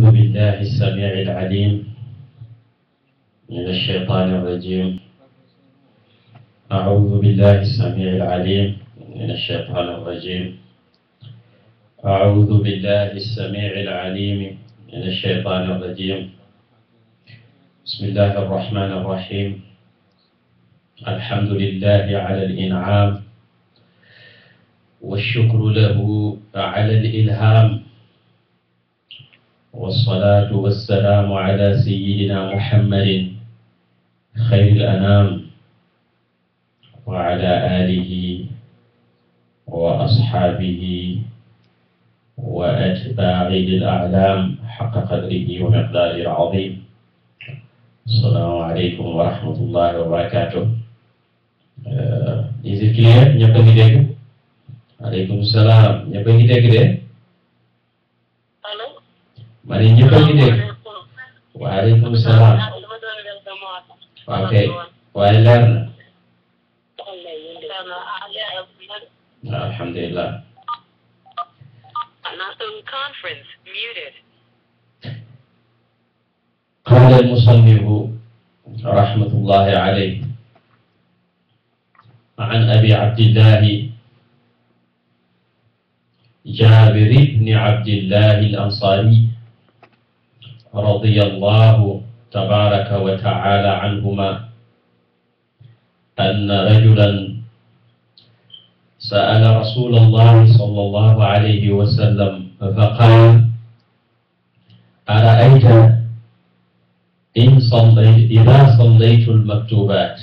أعوذ بالله السميع العليم من الشيطان الرجيم. أعوذ بالله السميع العليم من الشيطان الرجيم. أعوذ بالله السميع العليم من الشيطان الرجيم. بسم الله الرحمن الرحيم. الحمد لله على الإنعام والشكر له على الإلهام، والصلاة والسلام على سيدنا محمد خير الأنام وعلى آله وأصحابه وأتباعه الأعلام حق قدره ومقداره العظيم. السلام عليكم ورحمة الله وبركاته. Is it clear? ñëpp a ngi dégg? Aleykum salaam. ñëpp a ngi dégg de? ma ne ñëpp a ngi dégg. waaleykum salaam. waaw kay waaye leer na. alhamdulillah. قال المصنف رحمة الله عليه عن أبي عبد الله جابر بن عبد الله الأنصاري رضي الله تبارك وتعالى عنهما أن رجلا سأل رسول الله صلى الله عليه وسلم فقال: أرأيت إذا صليت المكتوبات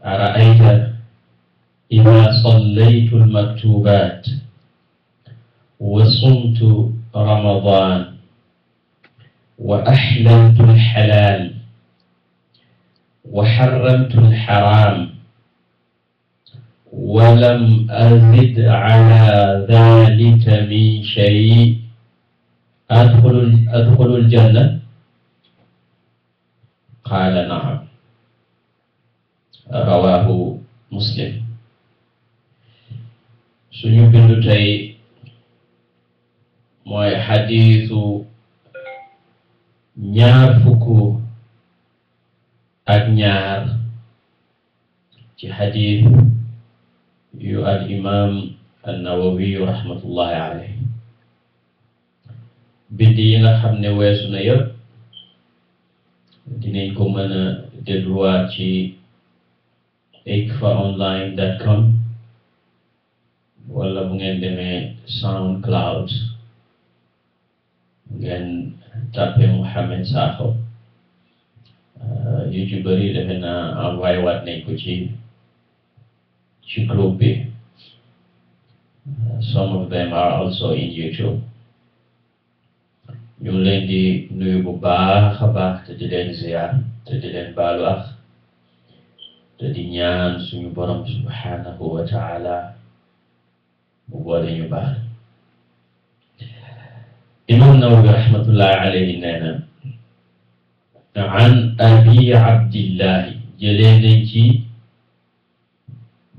أرأيت إذا صليت المكتوبات وصمت رمضان وأحللت الحلال وحرمت الحرام ولم أزد على ذلك من شيء أدخل الجنة؟ قال: نعم. رواه مسلم. suñu bindu tey mooy xadiisu ñaar fukk ak ñaar ci xadiis yu al imam an-Nawawi rahmatullahi alayhi. bind yi nga xam ne weesu na yëpp dinañ ko mën a dégluwaat ci ikfaonline.com wala bu ngeen demee SoundCloud ngeen tàppe Mouhamed Sakho yu ci bëri defe naa envoyé waat nañ ko ci groupe bi. Some of them are also in YouTube. ñu ngi leen di nuyu bu baax a baax te di leen ziyaar te di leen baalu ak te di ñaan suñu borom subhanahu wa taala mu boole ñu baal. imam Nawawi rahmatullahi alayhi nee na an abi abdillahi jëlee nañ ci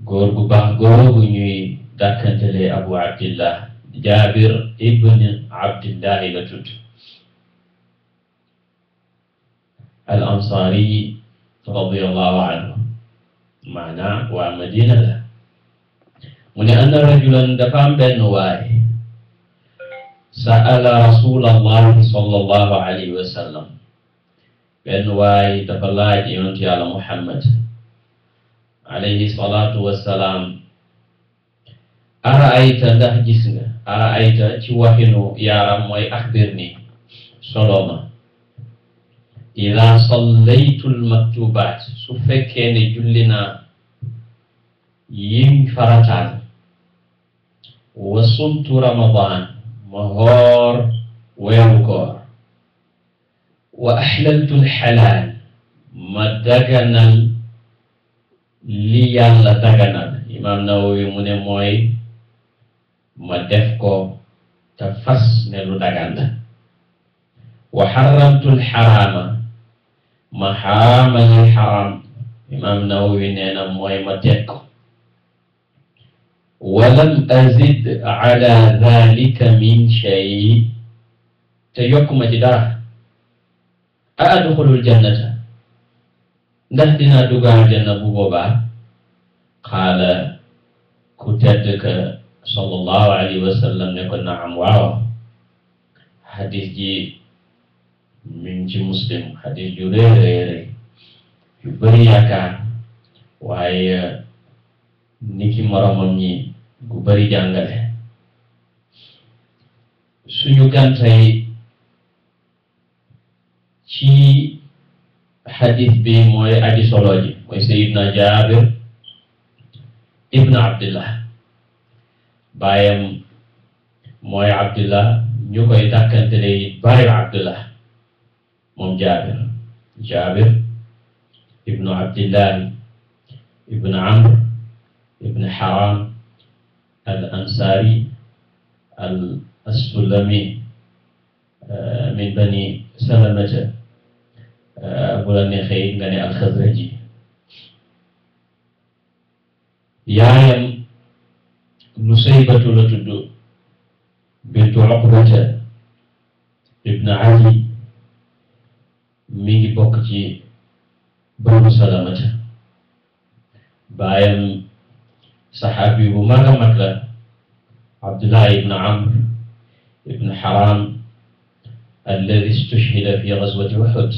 góor gu baax googu ñuy dàkkantelee abu abdillah Jaabir ibn Abdillahi la tudd al ansari radiyallahu anhu maanaam waa Madina la. mu ne anna rajulan dafa am benn waay sa'ala rasulallahi sallallahu alayhi wa sallam. benn waay dafa laaj yonent yàlla Muhammad alayhi salaatu wa salaam araayta ndax gis nga araayta ci waxinu yaaram mooy axbirni soloma ida sallaytu almaktubaat su fekkee ne julli naa yiñ farataal wa sumtu ramadan ma hoor weeru koor wa ahlaltu alxalaal ma daganal li yàlla daganal. Imam Nawawi mu ne mooy ma def ko te fas ne lu dagan la. wa xaramtu alxaraama ma xaraamal xaraam. Imam Nawawi nee na mooy ma teg ko. walam azid ala dhalika min shay te yokkuma ci dara a adxulul jannata ndax dinaa dugg aljanna bu boobaa qaala ku tedd ka sallallahu alayhi wa sallam ne ko naam waaw. xadis ji mi ngi ci muslim xadis ju rëy rëy rëy yu bëri yaakaar waaye ni ki moromam ñi gu bëri jàngale. suñu gàntay ci xadis bi mooy aji solo ji mooy sayidna Jaabir ibn Abdillah baayam mooy Abdillah ñu koy dàkkantele it baayu Abdillah moom Jaabir ibnu Abdillahi ibnu Amr ibnu Haram al Ansari al Sulami min bani Salamata bu la neexee nga ne al Xazraji. yaayam Nusaybatu la tudd bintu Uqbata ibn Ali mi ngi bokk ci banu Salamata. baayam saxaabi bu mag a mag la Abdullah ibn Amr ibn Haram alladi istushhida fi gazwati Uhud.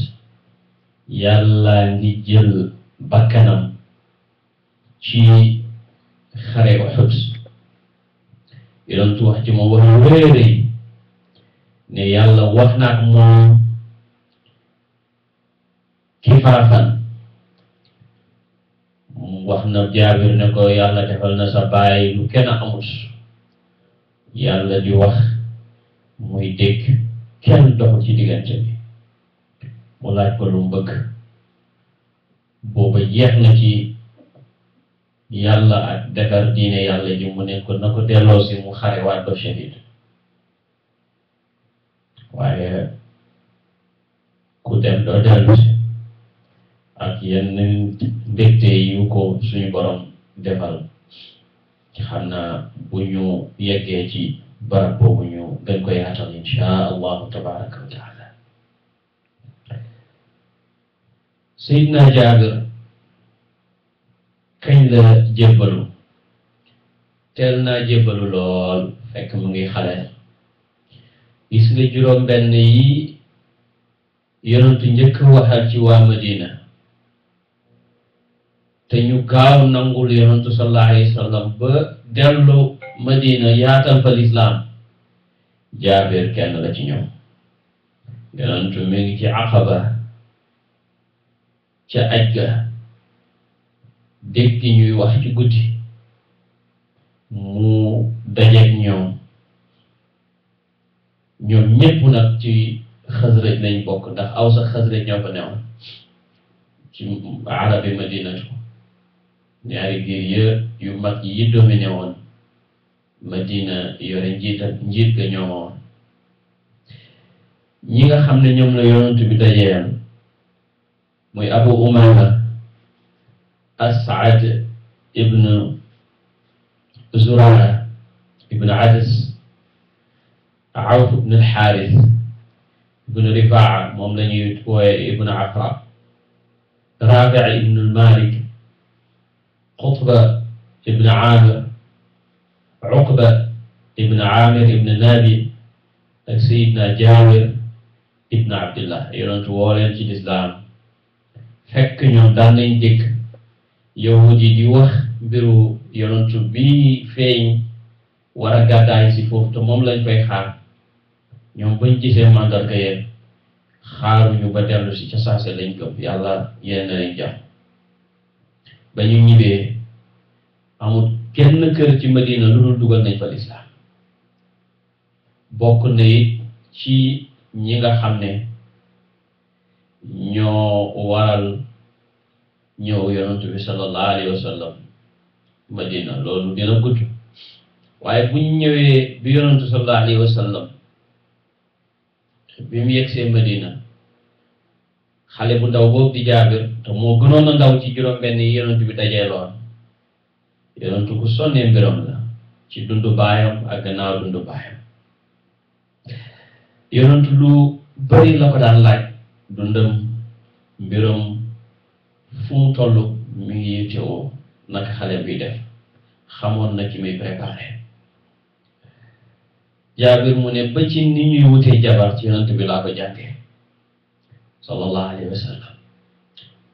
yàlla ngi jël bakkanam ci xare Uhud. yonentu wax ci moom wax lu rëy rëy ne yàlla wax na ak moom kifaafan. wax na Jaabir ne ko yàlla defal na sa baay lu kenn amut. yàlla di wax muy dégg kenn doxul ci diggante bi. mu laaj ko lu mu bëgg. booba jeex na ci yàlla ak defar diine yàlla ji mu ne ko na ko delloo si mu xare waat ba shahid. waaye ku dem doo dellu si ak yenn mbégte yu ko suñu borom defal. xam naa bu ñu yeggee ci barab boobu ñu gën ko yaatal insha allahu tabaraka wa taala. Seydina Jaabir kañ la jébbalu? teel naa jébbalu lool fekk mu ngi xale. gis nga juróom benn yi yonentu njëkk waxal ci waa Madina te ñu gaaw nangul yonentu sallallahu alayhi wa sallam ba dellu Madina yaatal fa lislaam. Jaabir kenn la ci ñoom. yonentu mi ngi ci Aqaba ca aj ga dégg ñuy wax ci guddi mu dajeek ñoom ñépp nag ci Xasraj lañ bokk ndax Aws ak Xasraj ñoo fa newoon ci arabi Madinatu. ñaari giir yu mag yi dominé woon Madina yore njiit ga ñoo woon. ñi nga xam ne ñoom la yonent bi dajeel muy Abu Umayma, As'ad ibn Zurara ibn Adas, Awf ibn al-Harith ibn Rifaa moom la ñuy wooye ibn Afra, Rafi' ibn al-Malik, Qutba ibn Amir, Uqba ibn Amir ibn Nabi ak Sayyidina Jaabir ibn Abdillah. yonent woo leen ci lislaam fekk ñoom daan nañ dégg yahud yi di wax mbiru yonent bi feeñ war a gàddaay si foofu te moom lañ fay xaar. ñoom bañ gisee mandarga yéen xaaruñu ba dellu si ca saase lañ gëm yàlla yéen lañ jàpp. ba ñu ñibbee amul kenn kër ci Madina lu dul dugal nañ fa lislaam. bokk na it ci ñi nga xam ne ñoo waral ñëw yonent bi sallallahu alayhi wa sallam Madina. loolu dina gudd waaye buñ ñëwee bi yonent sallallahu alayhi wa sallam bi mu yegsee Madina, xale bu ndaw boobu di Jaabir te moo gënoon a ndaw ci juróom-benn yi yonent bi dajeeloon. yonent ku sonnee mbiram la ci dundu baayam ak gannaaw dundu baayam. yonent lu bari la ko daan laaj dundam mbiram fu mu toll mi ngi yittewoo naka xale bi def xamoon na ki muy préparé Jaabir mu ne ba ci ni ñuy wutee jabar ci yonent bi laa ko jàngee sallallahu alayhi wa sallam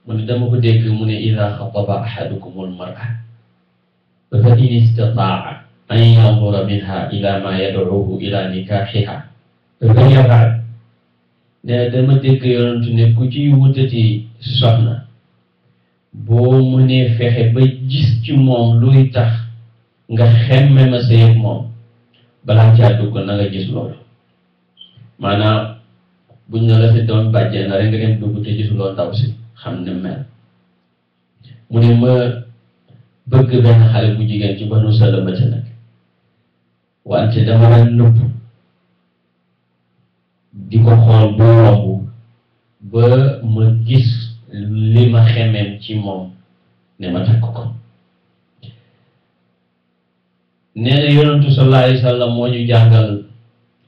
mu ne dama ko dégg mu ne ida xataba ahadukumul mar'a fa in istataa an yanzura minha ila ma yad'uhu ila nikahiha fa yaf'al ne dama dégg yonent ne ku ciy wutati soxna boo mënee fexe ba gis ci moom luy tax nga xemme ma sëy ak moom balaa caa dugg na nga gis loolu maanaam buñ ne la si doon bàjjee na rek nga dem dugg te gisuloo ndaw si xam ne mel mu ne ma bëgg benn xale bu jigéen ci Banu Salamata nag wante dama la nëbb di ko xool bu romb ba ma gis li ma xemeem ci moom ne ma takk ko nee na yonentu sallallahu alayhi wa sallam moo ñu jàngal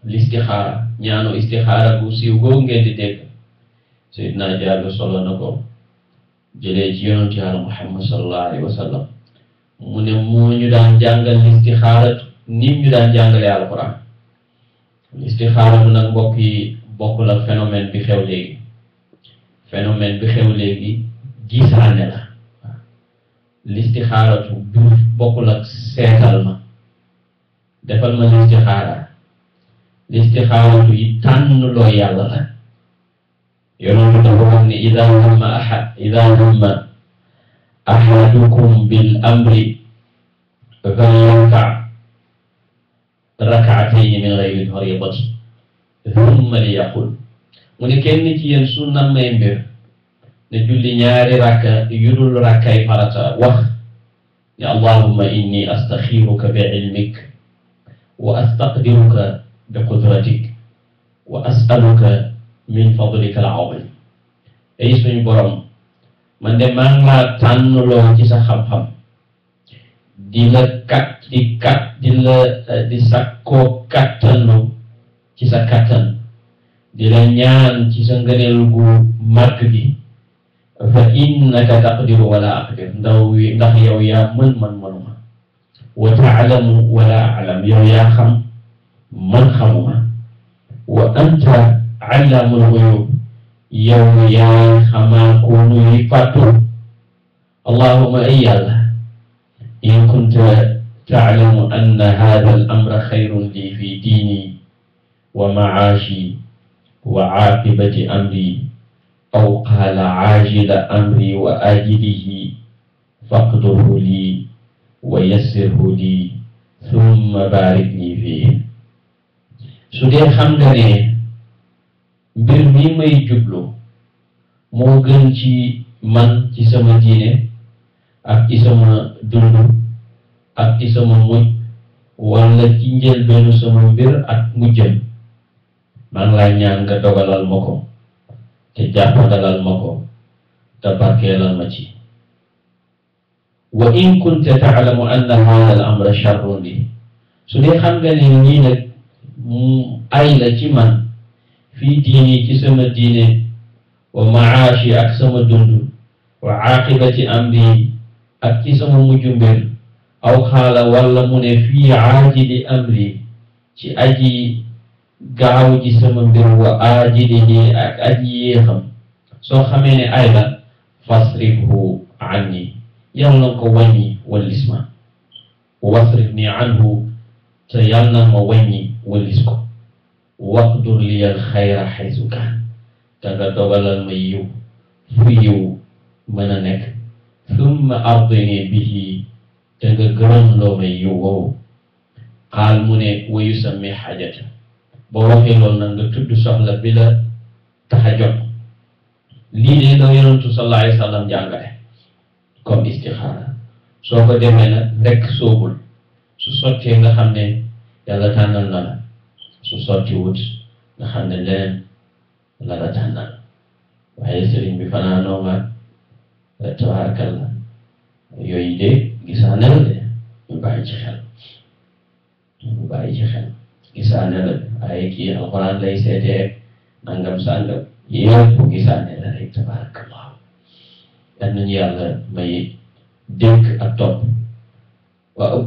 listixaara ñaanu istixaara bu siiw googu ngeen di dégg Seydina Jaabir solo na ko jëlee ci yonentu yàlla Muhammad sallallahu alayhi wa sallam mu ne moo ñu daan jàngal listixaara nit ñu daan jàngale alquran listixaara bu nag mbokk yi bokkul ak phénomène bi xew léegi phénomène bi xew léegi gisaane la listixaaratu bi bokkul ak seetal ma defal ma listixaaratu yi tànn loo yàlla la yonentu dafa wax ne ida hamma ahadukum bil amri falyarka rak'atayni min ghayri fariidati thumma liyaqul mu ne kenn ci yéen su nammee mbir ne julli ñaari rakka yudul rakkay farata wax ne allahumma inni astaxiruka bi ilmik wa astaqdiruka bi qudratik wa as'aluka min fadlika al-azim ay suñu borom man de maa ngi laa tànnloo ci sa xam-xam di sakkoo kattanu ci sa kattan di la ñaan ci sa ngëneel gu màgg gi fa innaka taqdiru wala aqdir ndax yow yaa mën man mënuma wa taalamu wala alam yow yaa xam man xamuma wa anta allamul ghuyub yow yaa xamaa ko nuy fàttu allahumma ay yàlla in kunta taalamu anna hada al amra xayrun li fi diini wa maashi wa aaqibati amri aw qaala aajila amri wa aajilihi faqdurhu lii wa yassirhu lii thumma baarik lii fiihi su dee xam nga ne mbir mi may jublu moo gën ci man ci sama diine ak ci sama dund ak ci sama mujj wala ci njëlbeenu sama mbir ak mujjam maa ngi lay ñaan nga dogalal ma ko te jàppandalal ma ko te barkeelal ma ci wa in kunta taalamu anna hada al amra sharrun li su dee xam nga ne ñii nag ay la ci man fii diini ci sama diine wa maashi ak sama dund wa aqibati amri ak ci sama mujju mbir aw xaala walla mu ne fii aajili amri ci aji gaaw ji sama mbir wa aajilihi ak aji yéexam soo xamee ne ay la fasrifhu anni yàlla na ko wàññi wallis ma wasrif ni anhu te yàlla na ma wàññi wallis ko waqdur liyal xayra xaysu kaan te nga dogalal ma yiw fu yiw mën a nekk summa ardini bihi te nga gërëm loo ma yiw woowu xaal mu ne wa yusammi xajata boo waxee loolu nag nga tudd soxla bi la tax a jot lii de la yonentu sallallahu alayhi wa sallam jàngale comme istixaara soo ko demee nag rek soobul su sottee nga xam ne yàlla tànnal na la su sotti wut nga xam ne leneen la la tànnal waaye sëriñ bi fanaanoo nga tabaarakalla yooyu de gisaane la de ñu bàyyi ci xel gisaane la waaye kii alxuraan lay seetee nangam sàngam yëpp gisaane la rek tabarakallah. yal nañu yàlla may dégg ak topp waaw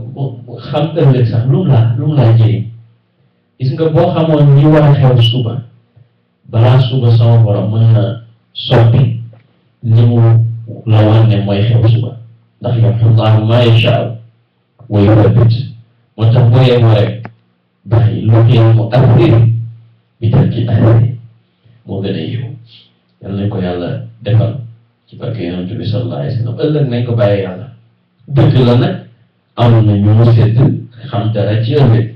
xam ëllëg sax lu mu laa jëriñ gis nga boo xamoon li war a xew suba balaa suba sama borom mën na soppi li mu la wan ne mooy xew suba ndax yamhullahu ma yashaa wa yuthbit moo tax boo yemoo rek bàyyi lu xew mu affaire bi tal ci affaire moo gën a yiw yal nañ ko yàlla defal ci barke yonent bi sallallahu alayhi wa sallam ëllëg nañ ko bàyyi yàlla dëgg la nag am na ñu mu sedd xam dara ci ëllëg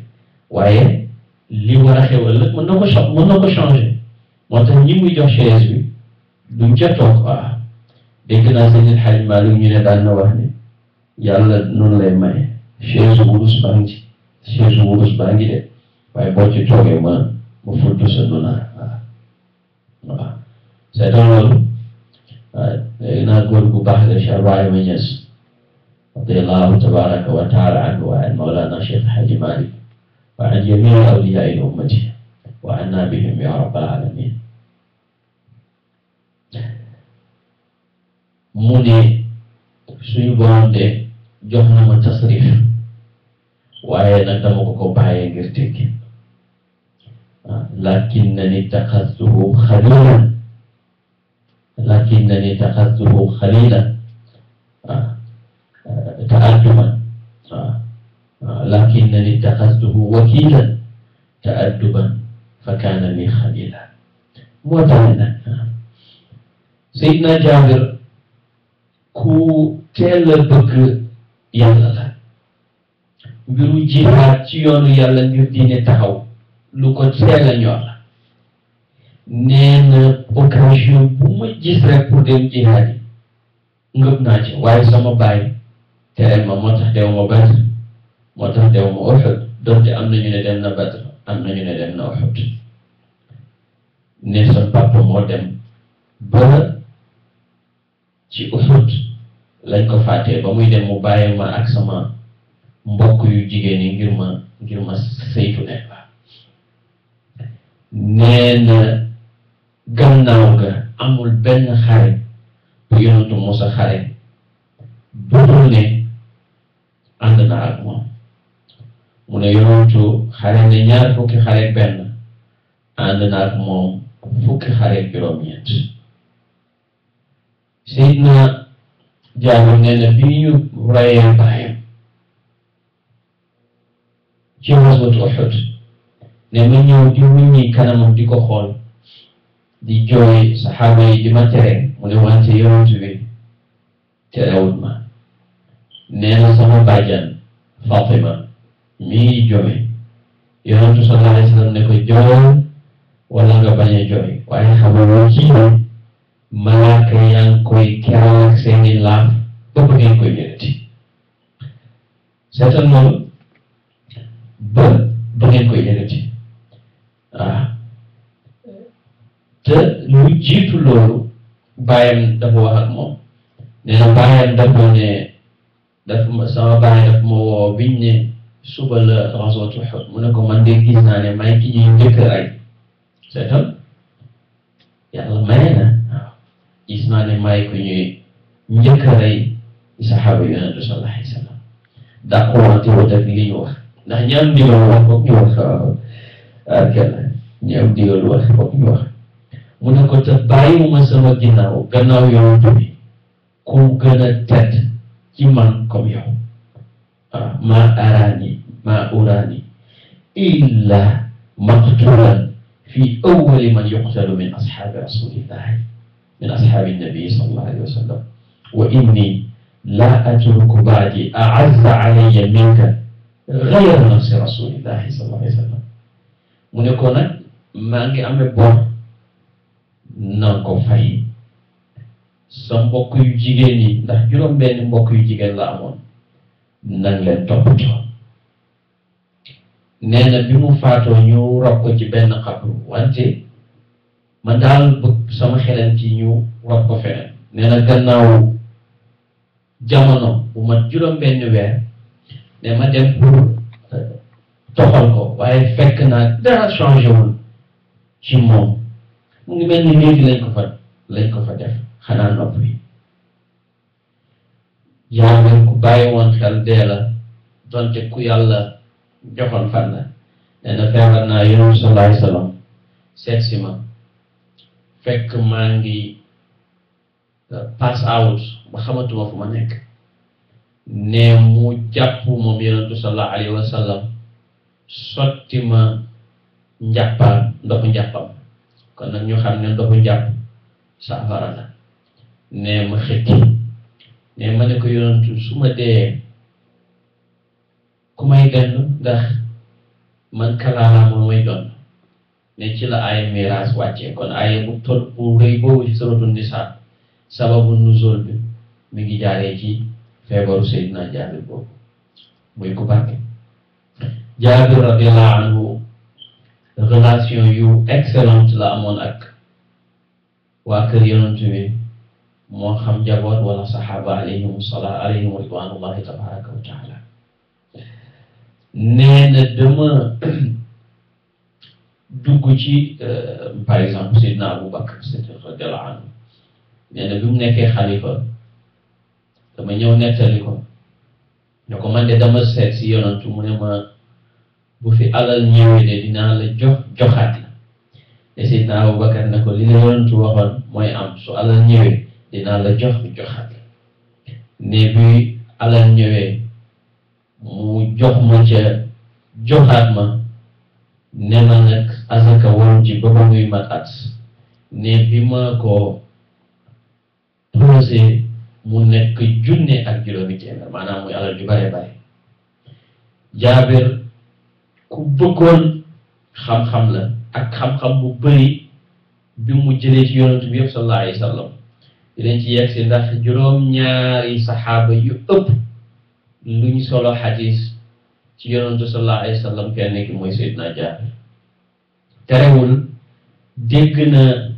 waaye li war a xew ëllëg mën na ko changer moo tax ñi muy jox chaise bi duñ ca toog waaw dégg naa Seydi Hadji Malick ñu ne daan na wax ne yàlla noonu lay maye chaise wurus baa ngi ci chaise wurus baa ngi de waaye boo ci toogee ma fudd sa nunaar waaw seetal loolu waaw léegi naa góor bu baax la Cheikh Ibrahima Niass radiyallahu tabaraka wa taala anhu wa an mawlana Cheikh Hadji Malick wa an jamii awliyaai ummati wa anna bihim ya rabbal alamin mu ne suñu borom de jox na ma tasrif waaye nag dama ko bàyyee ngir tekki lakinnani taxastuhu xalilan ta'adduban lakinnani taxastuhu wakiilan ta'adduban fa kaana li xalila moo tax nag Seydina Jaabir ku teel a bëgg yàlla la mbiru jihaad ci yoonu yàlla ngir diine taxaw lu ko teel a ñor la nee na occasion bu ma gis rek pour dem jihaad yi ngëb naa ci waaye sama baay tere ma moo tax dew ma Badr moo tax dew ma Uhud donte am na ñu ne dem na Badr am na ñu ne dem na Uhud ne sa papa moo dem ba ci Uhud lañ ko fàttee ba muy dem mu bàyyi ma ak sama mbokk yu jigéen yi ngir ma saytu leen ba nee na gannaaw ga amul benn xare bu yonentu Musa xare bu dul ne ànd na ak moom mu ne yonentu xare ne ñaar fukki xare benn ànd na ak moom fukki xare juróom-ñeent Seydina Jaabir nee na bi ñu rayee baayam ci ghazwatu Uhud ne ma ñëw di wuññi kanamam di ko xool di jooy saxaaba yi di ma tere mu ne wante yonent bi terewut ma nee na sama bàjjan Fatima mi ngi jooy yonentu sallallahu alayhi wa sallam ne ko jooy wala nga bañ a jooy waaye xamaloo kii ne malaaka yaa ngi koy keral ak seeni laaf ba ba ngeen koy yëkkati seetal loolu ba ngeen koy yëkkati waaw te lu jiitu loolu bàyyam dafa wax ak moom nee na bàyyam dafa ne sama bàyyi daf ma woo biñ ne suba la ghazwatu Uhud mu ne ko man de gis naa ne may ki ñuy njëkk a rey seetal yàlla maye na waaw gis naa ne may ku ñuy njëkk a rey saxaaba yonentu sallallahu alayhi wa sallam dàqwante wut ak li ñu wax ndax ñi am ndigal wax foog ñu wax kenn ñi am ndigal wax foog ñu wax mu ne ko te bàyyiwuma sama gannaaw yonentu bi ku gën a tedd ci man comme yow ma uraani illa maqtulan fi awwali man yuqtalu min ashaabi rasulillahi min ashaabi nabii sallallahu alayhi wa sallam wa inni la atruku baadi a'azza alayya minka ghayra nafsi rasulillahi sallallahu alayhi wa sallam mu ne ko nag maa ngi amee bor na ko fay sa mbokk yu jigéen yi ndax juróom-benn mbokk yu jigéen la amoon nang leen toppatoo nee na bi mu faatoo ñu rob ko ci benn xabru wante man daal bëgg sama xelam ci ñu rob ko feneen nee na gannaaw jamono bu ma juróom-benn weer ne ma dem pour toxal ko waaye fekk naa dara changé wul ci moom mu ngi mel ni léegi lañ ko fa def xanaa nopp yi Jaabir ku bàyyi woon xel dee la donte ku yàlla joxoon fan la nee na feebar naa Yonent sallallahu alayhi wa sallam seet si ma fekk maa ngi pass out ba xamatuma fu ma nekk ne mu jàpp moom Yonent sallallahu alayhi wa sallam sotti ma ndoxu njàppam kon nag ñu xam ne ndoxu njàpp saafara la ne ma xëkki ne ma ne ko Yonent su ma dee ku may benn ndax man kalaala moo may doon ne ci la aaya miraas wàccee kon aaya bu tol bu rëy boobu ci suratu Nisaa sababu nuzul bi mi ngi jaaree ci feebaru Seydina Jaabir boobu muy ku barke Jaabir radiyallahu anhu relation yu excellente la amoon ak waa kër Yonent bi moo xam jaboot wala saxaaba alayhim ridwanullahi tabaraka wa taala nee na dama dugg ci par exemple Seydina Abu Bakr radiyallahu anhu nee na bi mu nekkee xalifa dama ñëw nettali ko ne ko man de dama seet si Yonent mu ne ma bu fi alal ñëwee de dinaa la joxaat la te Seydina Abu Bakr ne ko li la Yonent waxoon mooy am su alal ñëwee dinaa la joxaat la ne bi alal ñëwee mu jox ma ca joxaat ma ne ma nag asaka woon ci ba muy mat at ne bi ma ko posé mu nekk junne ak juróomi téeméer maanaam muy alal ju bare bare Jaabir ku bëggoon xam-xam la ak xam-xam bu bëri bi mu jëlee ci Yonent bi yëpp sallallahu alayhi wa sallam dinañ ci yegg si ndax juróom-ñaari saxaaba yu ëpp luñ solo xadis ci Yonent sallallahu alayhi wa sallam kenn ki mooy Seydina Jaabir terewul dégg na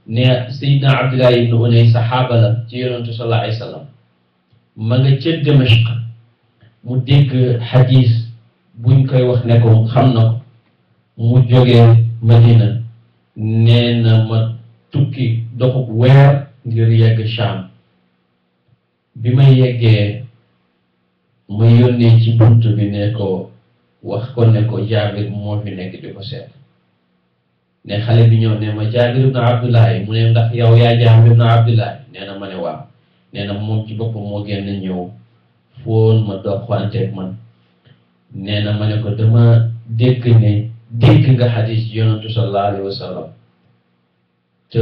ne Seydina Abdullah ibn Unay saxaaba la ci Yonent sallallahu alayhi wa sallam ma nga ca Dimashq mu dégg xadis buñ koy wax ne ko xam na ko mu jógee Madina nee na ma tukki doxub weer ngir yegg Sham bi ma yeggee ma yónnee ci bunt bi ne ko wax ko ne ko Jaabir moo fi nekk di ko seet ne xale bi ñëw ne ma Jaabir ibn Abdullahi mu ne ndax yow yaa Jaabir ibn Abdullahi nee na ma ne waaw nee na moom ci boppam moo génn ñëw foon ma dox wanteeg man nee na ma ne ko dama dégg nga xadis Yonent sallallahu alayhi wa sallam te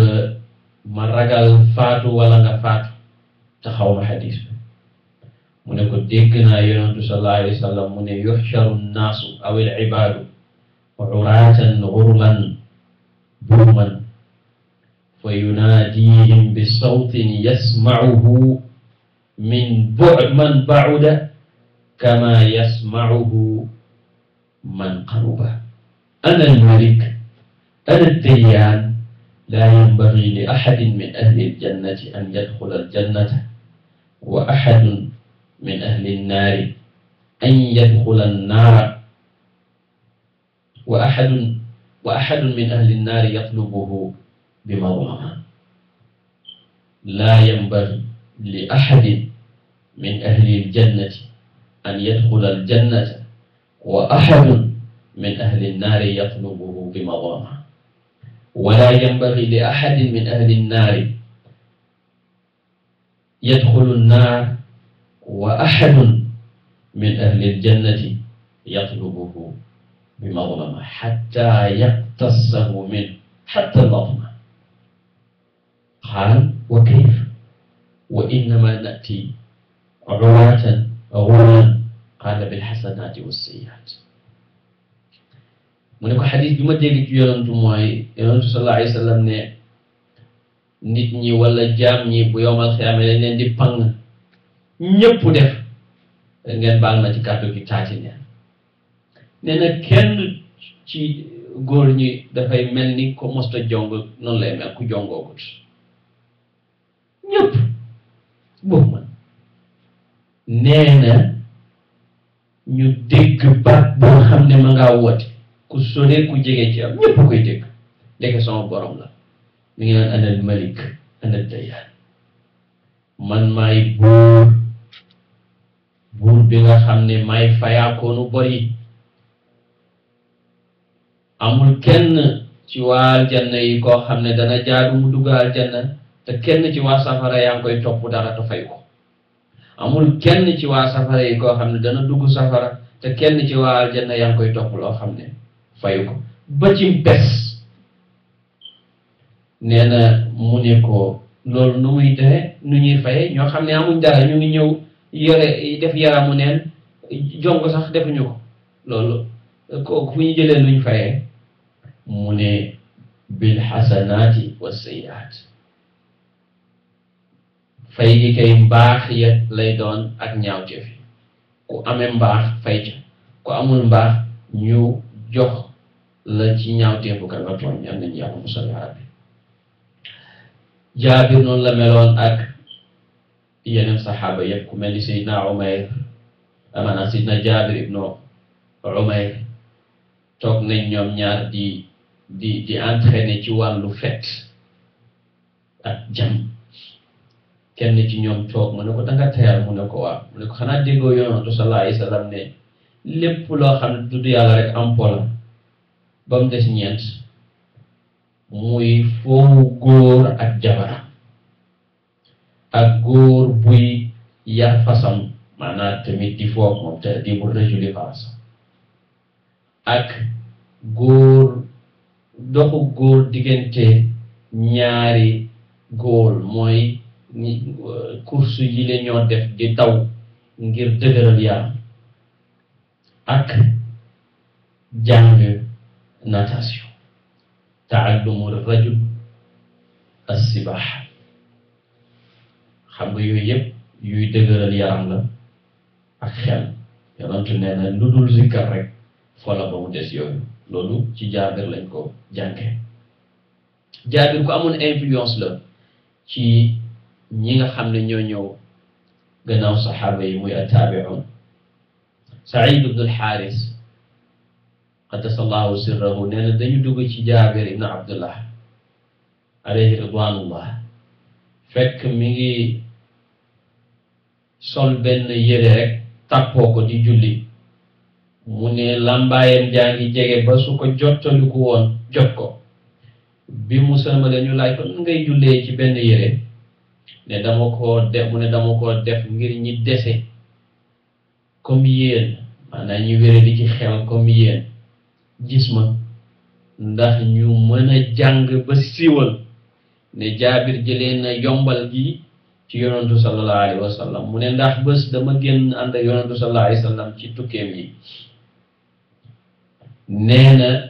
ma ragal faatu wala nga faatu te xaw ma xadis bi mu ne ko dégg naa Yonent sallallahu alayhi wa sallam mu ne yuxsharu nnaasu aw al ibaadu uraatan ghurlan buhman fa yunaadihim bi sawtin yasmacuhu man bacuda kama yasmacuhu man qaruba ana almalik ana addayaan laa yanbagi li axadin min ahli aljannati an yadxula aljannata wa axadun min ahli annaari an yadxula annaara wa axadun min ahli annaari yatlubuhu bimadlama laa yanbagi li axadin min ahli aljannati an yadxula aljannata wa axadun min ahli annaari yatlubuhu bimadlama wala yanbagi li axadin min ahli annaari yadxulu annaar wa axadun min ahli aljannati yatlubuhu bimadlama xatta yaqtassahu min xatta albatna qaal wa kayf wa innama nati uratan ghurlan qaala bilxasanaati wassayiaat mu ne ko xadis bi ma dégg ci Yonent mooy Yonent sallallahu alayhi wa sallam ne nit ñi wala jaam ñi bu yowmal xiyaama dañ leen di pang ñëpp def ngeen baal ma ci kàddu gi taati neen nee na kenn ci góor ñi dafay mel ni ko mosta jong noonu lay mel ku jongoogut ñëpp boobu man nee na ñu dégg baat boo xam ne ma ngaa woote ku sore ku jege ci am ñëpp koy dégg ndeke sama borom la mi ngi naan anal malik anal dayaan man maay buur bi nga xam ne maay fayaakoonu bor yi amul kenn ci waa aljanna yi koo xam ne dana jaadu mu dugg aljanna te kenn ci waa safara yaa ngi koy topp dara te fay ko amul kenn ci waa safara yi koo xam ne dana dugg safara te kenn ci waa aljanna yaa ngi koy topp loo xam ne fayu ko ba ci bés nee na mu ne ko loolu nu muy defe nu ñuy faye ñoo xam ne amuñ dara ñu ngi ñëw yore def yaramu neen jong sax defuñu ko loolu kooku fu ñu jëlee luñ fayee mu ne bil xasanaati wa sayyiaat fay gi kay mbaax ya lay doon ak ñaawteef yi ku amee mbaax fay ca ku amul mbaax ñu jox la ci ñaawteefu ka nga tooñ yal nañu yàlla musal yaa rabbi Jaabir noonu la meloon ak yeneen saxaaba yëpp ku mel ni Seydina Umayr amaana Seydina Jaabir ibnu Umayr toog nañ ñoom ñaar di entraîner ci wàllu fet ak jam kenn ci ñoom toog mu ne ko danga tayal mu ne ko waaw mu ne ko xanaa déggoo yonantu sallallahu alayhi wa sallam ne lépp loo xam ne tudd yàlla rek am po la ba mu des ñeent muy foofu góor ak jabaram ak góor buy yar fasam maanaam tamit di foog moom te di bu rajuli faasa ak góor doxu góor diggante ñaari góor mooy course yi la ñoo def di daw ngir dëgëral yaram ak jàng natation taallumu rajul as-sibaaha xam nga yooyu yëpp yuy dëgëral yaram la ak xel yonentu nee na lu dul zikkar rek foola ba mu des yooyu loolu ci Jaabir lañ ko jànge Jaabir ku amoon influence la ci ñi nga xam ne ñoo ñëw gannaaw saxaaba yi muy attaabi'un Saïd ibn al-Xaaris qaddasallahu sirrahu nee na dañu dugg ci Jaabir ibn Abdullah alayhi ridwanullah fekk mi ngi sol benn yére rek tàppoo ko di julli mu ne lambaayam jaa ngi jege ba su ko jottaliku woon jot ko bi mu sëlmale ñu laaj ko nan ngay jullee ci benn yére ne dama koo def mu ne dama koo def ngir ñi dese comme yéen maanaam ñu wére di ci xel comme yéen gis ma ndax ñu mën a jàng ba siiwal ne Jaabir jëlee na yombal gi ci yonantu sallallahu alayhi wa sallam mu ne ndax bés dama génn ànd ak yonantu sallallahu alayhi wa sallam ci tukkeem yi nee na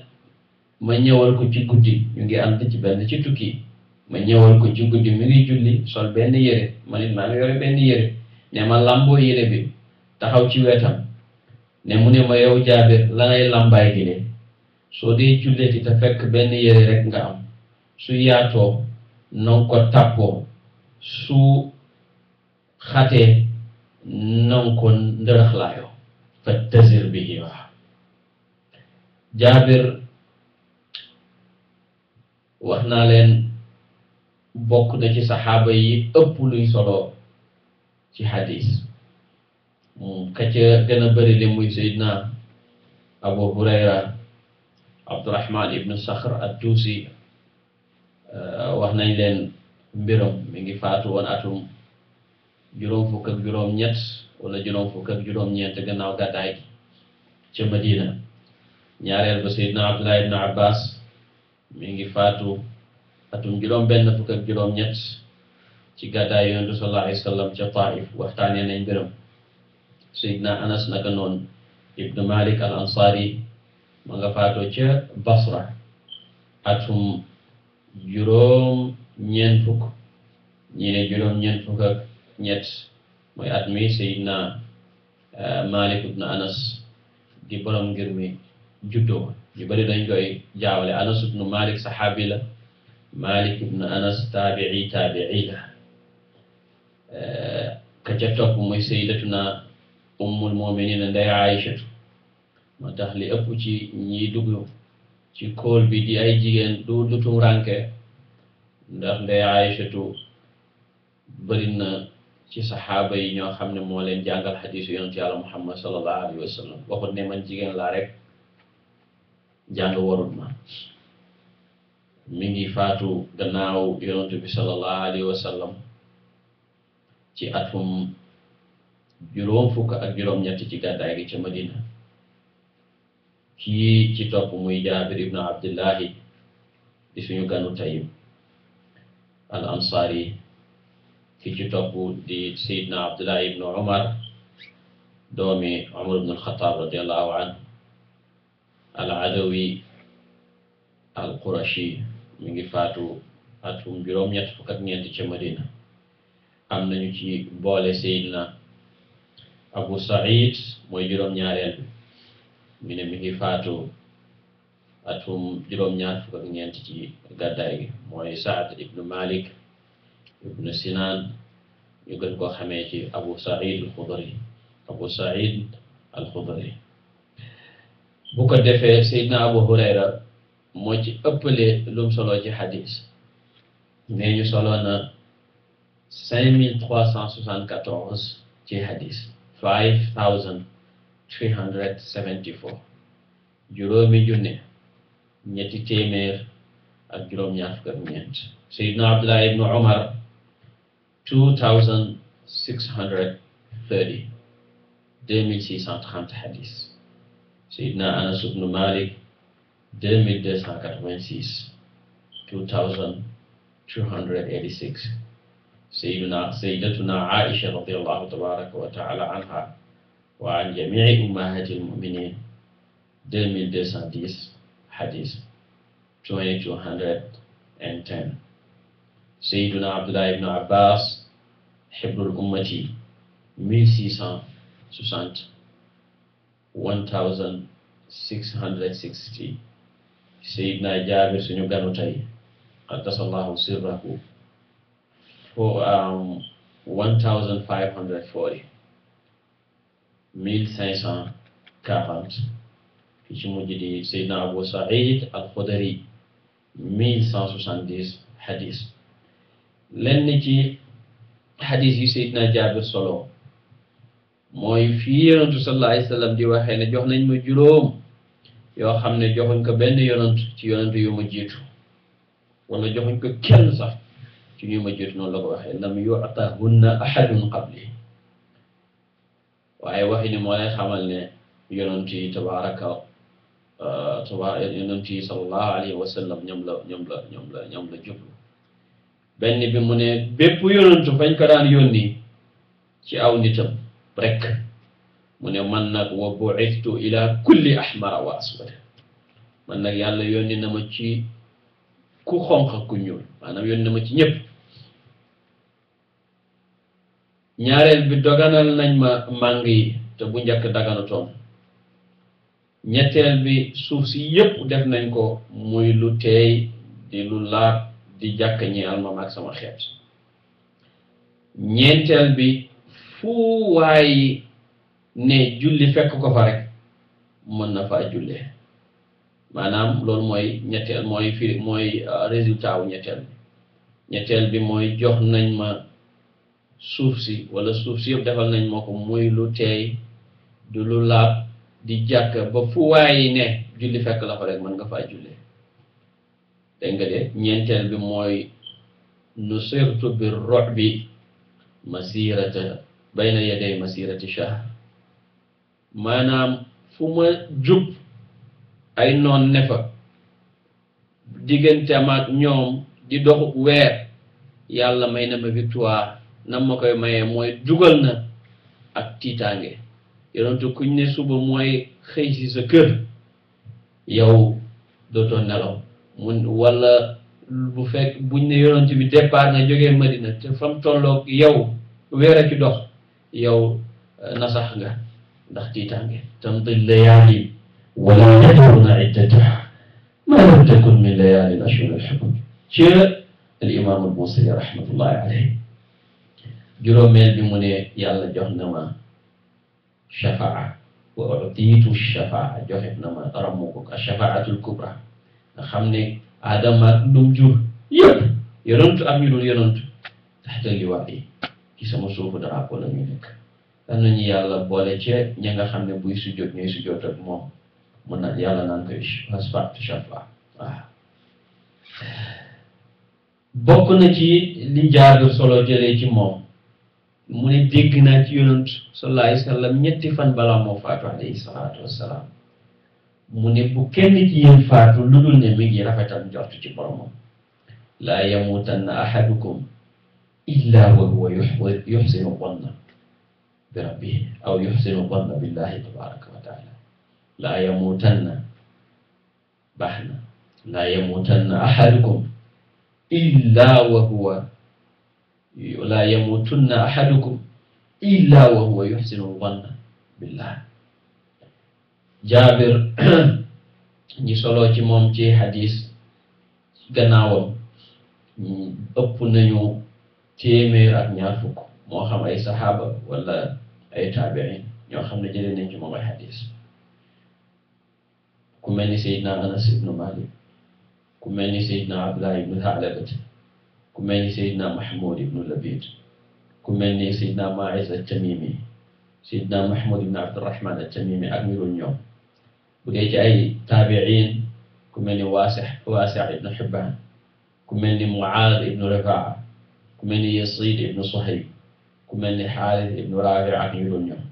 ma ñëwal ko ci guddi ñu ngi ànd ci benn ci tukki ma ñëwal ko ci guddi mi ngi julli sol benn yére ma nit maa ngi yore benn yére ne ma lamboo yére bi taxaw ci wetam ne mu ne ma yow Jaabir la ngay lambaay gi de soo dee julleti te fekk benn yére rek nga am su yaatoo nanga ko tàppoo su xatee nanga ko ndërëxlaayoo fa tasir bihi waa Jaabir wax naa leen bokk na ci saxaaba yi ëpp luy solo ci xadis ka ca gën a bëri li muy Seydina Abu Hurayra Abdurahman ibnu Sakhr ad-Dusi wax nañ leen mbiram mi ngi faatu woon atum juróom fukk ak juróom ñett wala juróom fukk ak juróom ñeent gannaaw gàddaay gi ca Madina ñaareel ba Seydina Abdullah ibn Abbas mi ngi faatu atum juróom benn fukk ak juróom ñett ci gàddaay Yonent bi sallallahu alayhi wa sallam ca Taif waxtaanee nañ mbiram Seydina Anas naka noonu ibnu Malik al Ansari ma nga faatoo ca Basra atum juróom ñeent fukk ñi ne juróom ñeent fukk ak ñett mooy at mi Seydina Malik ibnu Anas di borom ngir mi juddoo ñu bari dañ koy jaawale Anas ibnu Malik saxaabi la Malik ibnu Anas taabii la ka ca topp mooy sayyidatuna ummul muminina ndey Aïchatu moo tax li ëpp ci ñiy dugg ci kóol bi di ay jigéen du tumranke ndax ndey Aïchatu bëri na ci saxaaba yi ñoo xam ne moo leen jàngal xadiisu yonent yàlla Muhammad sallallahu alayhi wa sallam waxut ne man jigéen laa rek jàng warut ma mi ngi faatu gannaaw yonent bi sallallahu alayhi wa sallam ci atum juróom fukk ak juróom-ñett ci gàddaay gi ca Madina kii ci topp muy Jaabir ibnu Abdillahi di suñu ganu tayib al ansaari ki ci topp di Seydina Abdullahi ibnu Umar doomi Umar ibnu al-Xattaab radiallahu anhu al adawi al qurashi mi ngi faatu atum juróom-ñett fukk ak ñeent ca Madina am nañu ci boole Seydina Abu Saïd mooy juróom-ñaareel bi mi ngi faatu atum juróom-ñaar fukk ak ñeent ci gàddaay gi mooy Saad ibnu Malik ibnu Sinan ñu gën koo xamee ci Abu Saïd al-Xudri bu ko defee Seydina Abu Hurayra moo ci ëppale lum solo ci xadis mais ñu solo na 5374 ci xadis 5374 juróomi junne ñetti téeméer ak juróom-ñaar fukk ak ñeent Seydina Abdullah ibnu Umar 2630 2630 xadis Seydina Anas ibnu Malik 2286 2286 sayyidatuna Aisha radiyallahu tabaraka wa taala anha wa an jami'i ummahati al-mu'minin 2210 hadith 2210 Sayyiduna Abdullah ibn Abbas hibrul ummati 1660 1660 Sayyidina Jabir suñu ganu tey qaddasallahu sirrahu 1540 1540 ki ci mujj di Seydina Abu Saïd al-Xudri 1170 hadis lenn ci hadis yi Seydina Jaabir solo mooy fii yonentu sallallahu alayhi wa sallam di waxee ne jox nañ ma juróom yoo xam ne joxuñ ko benn yonent ci yonent yu ma jiitu wala joxuñ ko kenn sax ci ñu ma jiitu noonu la ko waxee lam yu'tahunna ahadun qabli waaye waxi ni moo lay xamal ne yonent yi yonent yi sallallahu alayhi wa sallam ñoom la jublu benn bi mu ne bépp yonentu fañ ko daan yónni ci aw nitam rek mu ne man nag wa bu'ithtu ila kulli ahmara wa aswad man nag yàlla yónni na ma ci ku xonq ku ñuul maanaam yónni na ma ci ñëpp ñaareel bi doganal nañ ma màng yi te bu njëkk daganutoon ñetteel bi suuf si yëpp def nañ ko muy lu teey di lu laab di jàkk ñeel ma ak sama xeet ñeenteel bi fu waay ne julli fekk ko fa rek mën na faa jullee maanaam loolu mooy ñetteel mooy résultat wu ñetteel bi mooy jox nañ ma suuf si wala suuf si yëpp defal nañ ma ko muy lu teey du lu laab di jàkk ba fu waay ne julli fekk la fa rek mën nga faa jullee dégg nga de ñeenteel bi mooy nusirtu bir ru'bi masirata bayna yaday masirati shahr maanaam fu ma jub ay noon ne fa diggante ak ñoom di dox weer yàlla may na ma victoire nam ma koy mayee mooy dugal na ak tiitaange yonentu kuñ ne suba mooy xëy si sa kër yow dootoo nelaw wala bu fekk buñ ne yonent bi départ nga jógee Madina te fam tolloog yow weer a ci dox yow nasax nga ndax tiitaange tamdi layaali wala yadruna iddataha ma lam takun min layaali ashhur al-hurum ci al imam al-Busiri rahmatullahi alayhi juróomeel bi mu ne yàlla jox na ma shafaa wa utiitu shafaa joxe na ma rammu ko shafaatul kubra nga xam ne Adama ak lum jur yëpp yonantu ak ñu dul yonantu taxta liwaa yi ci sama suufu drapeau la ñu nekk. daan nañu yàlla boole ci ña nga xam ne buy sujjóot ñooy sujjóot ak moom mun na yàlla naan koy asfaatu shafa waaw. bokk na ci li Jaabir solo jëlee ci moom mu ne dégg naa ci yonantu sallallahu alayhi wa sallam ñetti fan balaa moo faatu alayhi salaatu wassalaam mu ne bu kenn ci yéen faatu lu dul ne mi ngi rafetal njort ci boromam laa yamuutanna ahadukum illa wa huwa yuxsinu zanna bi rabbihi aw yuxsinu zanna billahi tabaraka wa taala laa yamuutanna baax na laa yamuutanna ahadukum illa wa huwa laa yamuutunna ahadukum illa wa huwa yuxsinu zanna billah. Jaabir ñi solo ci moom ci hadis gannaawam ëpp nañu téeméer ak ñaar fukk moo xam ay saxaaba wala ay taabiin ñoo xam ne jëlee nañ ci moom ay hadis ku mel ni Seydina Anas ibnu Malik ku mel ni Seydina Abdullah ibnu Tha'labat ku mel ni Seydina Mahmoud ibnu Labid ku mel ni Seydina Ma'iz at-Tamimi Seydina Mahmoud ibnu Abdurrahman at-Tamimi ak ñu dul ñoom. bu dee ci ay taabiin ku mel ni Waasi ibnu Hibbaan ku mel ni Muaaz ibnu Rifaa ku mel ni Yasiid ibnu Suhayb ku mel ni Xaaris ibnu Raafi ak ñu dul ñoom.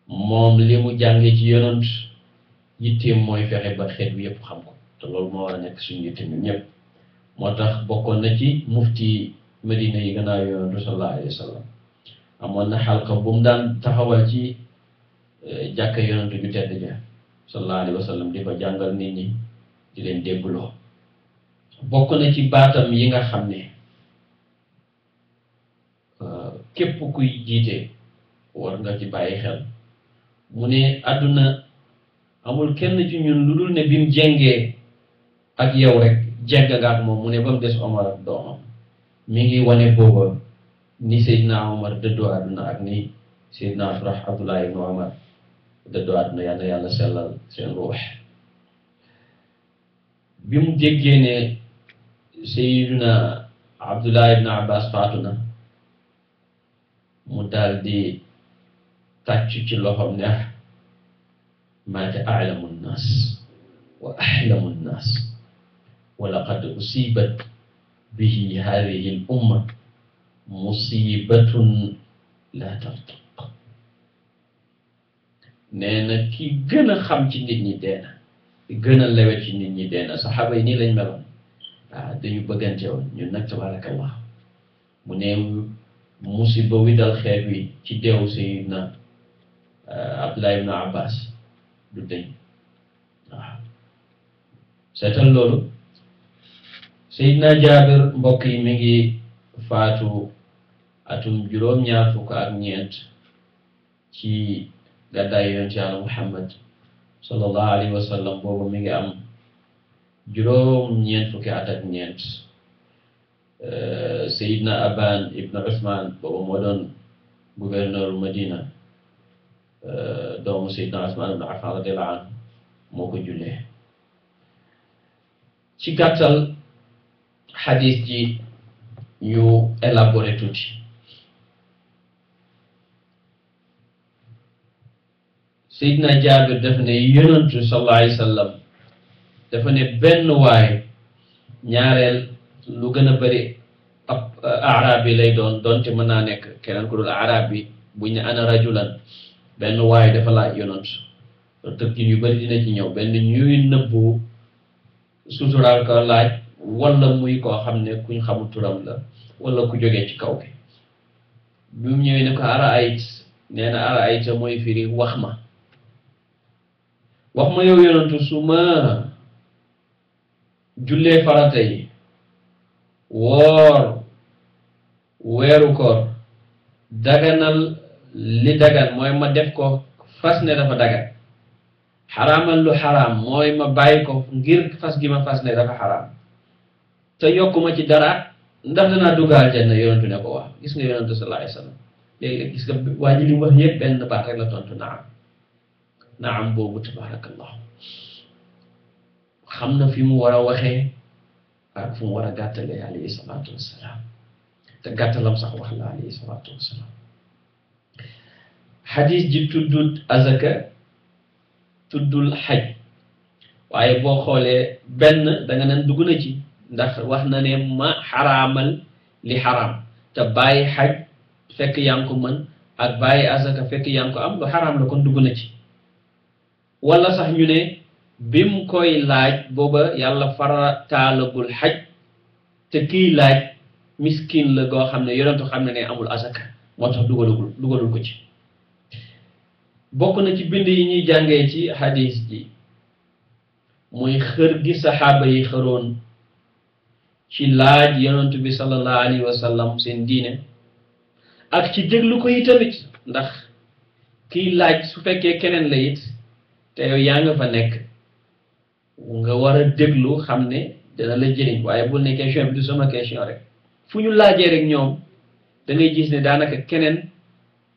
moom li mu jàngee ci yonent yitteem mooy fexe ba xeet bi yëpp xam ko te loolu moo war a nekk suñu yitte ñun ñëpp moo tax bokkoon na ci mufti Madina yi gannaaw yonentu sallallahu alayhi wa sallam amoon na xalqa bu mu daan taxawal ci jàkka yonentu ju tedd ja sallallahu alayhi wa sallam di fa jàngal nit ñi di leen déggloo. bokk na ci baatam yi nga xam ne képp kuy jiite war nga ci bàyyi xel mu ne àdduna amul kenn ci ñun lu dul ne bi mu jengee ak yow rek jeng nga ak moom mu ne ba mu des Omar ak doomam mi ngi wane booba ni Seydina Omar dëddoo àdduna ak ni Seydina Abdullah ibn Omar dëddoo àdduna yal na yàlla sellal seen ruux. bi mu déggee ne Seydina Abdullah ibn Abbas faatu na mu daal di tàcc ci loxoom ne maata a'lamu nnaas wa ahlamu nnaas wa laqad usibat bihi haadihi al umma musibatun la tartaq. nee na ki gën a xam ci nit ñi dee na ki gën a lewet ci nit ñi dee na saxaaba yi nii lañ meloon waaw dañu bëggante woon ñun nag tabarakallah mu ne musiba wi dal xeet wi ci deewu Seydina Abdullah ibn Abbas du deñ waaw seetal loolu. Seydina Jaabir mbokk yi mi ngi faatu atum juróom-ñaar fukk ak ñeent ci gàddaay yonent Yàlla Muhammad sallallahu alayhi wa sallam boobu mi ngi am juróom-ñeent fukki at ak ñeent. Seydina Aban ibn Usman boobu moo doon gouverneur Madina doomu Seydina Usman ibn Affan radiyallahu anhu moo ko jullee. ci gàttal xadis ji ñu élaboré tuuti. Seydina Jaabir dafa ne yonantu sallallahu alayhi wa sallam dafa ne benn waay ñaareel lu gën a bëri ab arab bi lay doon doonte mën naa nekk keneen ku dul arab bi buñ ne ana rajulan benn waay dafa laaj yonant tëkkin yu bëri dina ci ñëw benn ñuy nëbbu suturaal ko laaj wala muy koo xam ne kuñ xamul turam la wala ku jógee ci kaw bi mu ñëwee ne ko ara ayit nee na ara ayita mooy firi wax ma yow yonantu su ma jullee farata yi woor weeru koor daganal li dagan mooy ma def ko fas ne dafa dagan xaraamal lu xaraam mooy ma bàyyi ko ngir fas gi ma fas ne dafa xaraam te yokkuma ci dara ndax danaa dugg aljanna yonentu ne ko waaw. gis nga yonentu sallallahu alayhi wa sallam léeg-léeg gis nga waa ji li mu wax yëpp benn baat rek la tontu naam boobu tabaarakallah xam na fi mu war a waxee ak fu mu war a gàttalee alayhi salaatu wassalaam te gàttalam sax wax la alayhi salaatu wassalaam xadis ji tuddul azaka tuddul xaj waaye boo xoolee benn da nga naan dugg na ci ndax wax na ne ma xaraamal li xaraam te bàyyi xaj fekk yaa ngi ko mën ak bàyyi azaka fekk yaa ngi ko am lu xaraam la kon dugg na ci wala sax ñu ne bim koy laaj booba yàlla farataalagul xaj te kiy laaj miskin la goo xam ne yonentu xam ne amul azaka moo tax dugalul ko ci bokk na ci bind yi ñuy jàngee ci hadis ji muy xër gi saxaaba yi xëroon ci laaj yonentu bi sallallahu alayhi wa sallam seen diine ak ci déglu ko yi tamit ndax kiy laaj su fekkee keneen la it te yow yaa nga fa nekk nga war a déglu xam ne dana la jëriñ waaye bul ne question bi du sama question rek fu ñu laajee rek ñoom da ngay gis ne daanaka keneen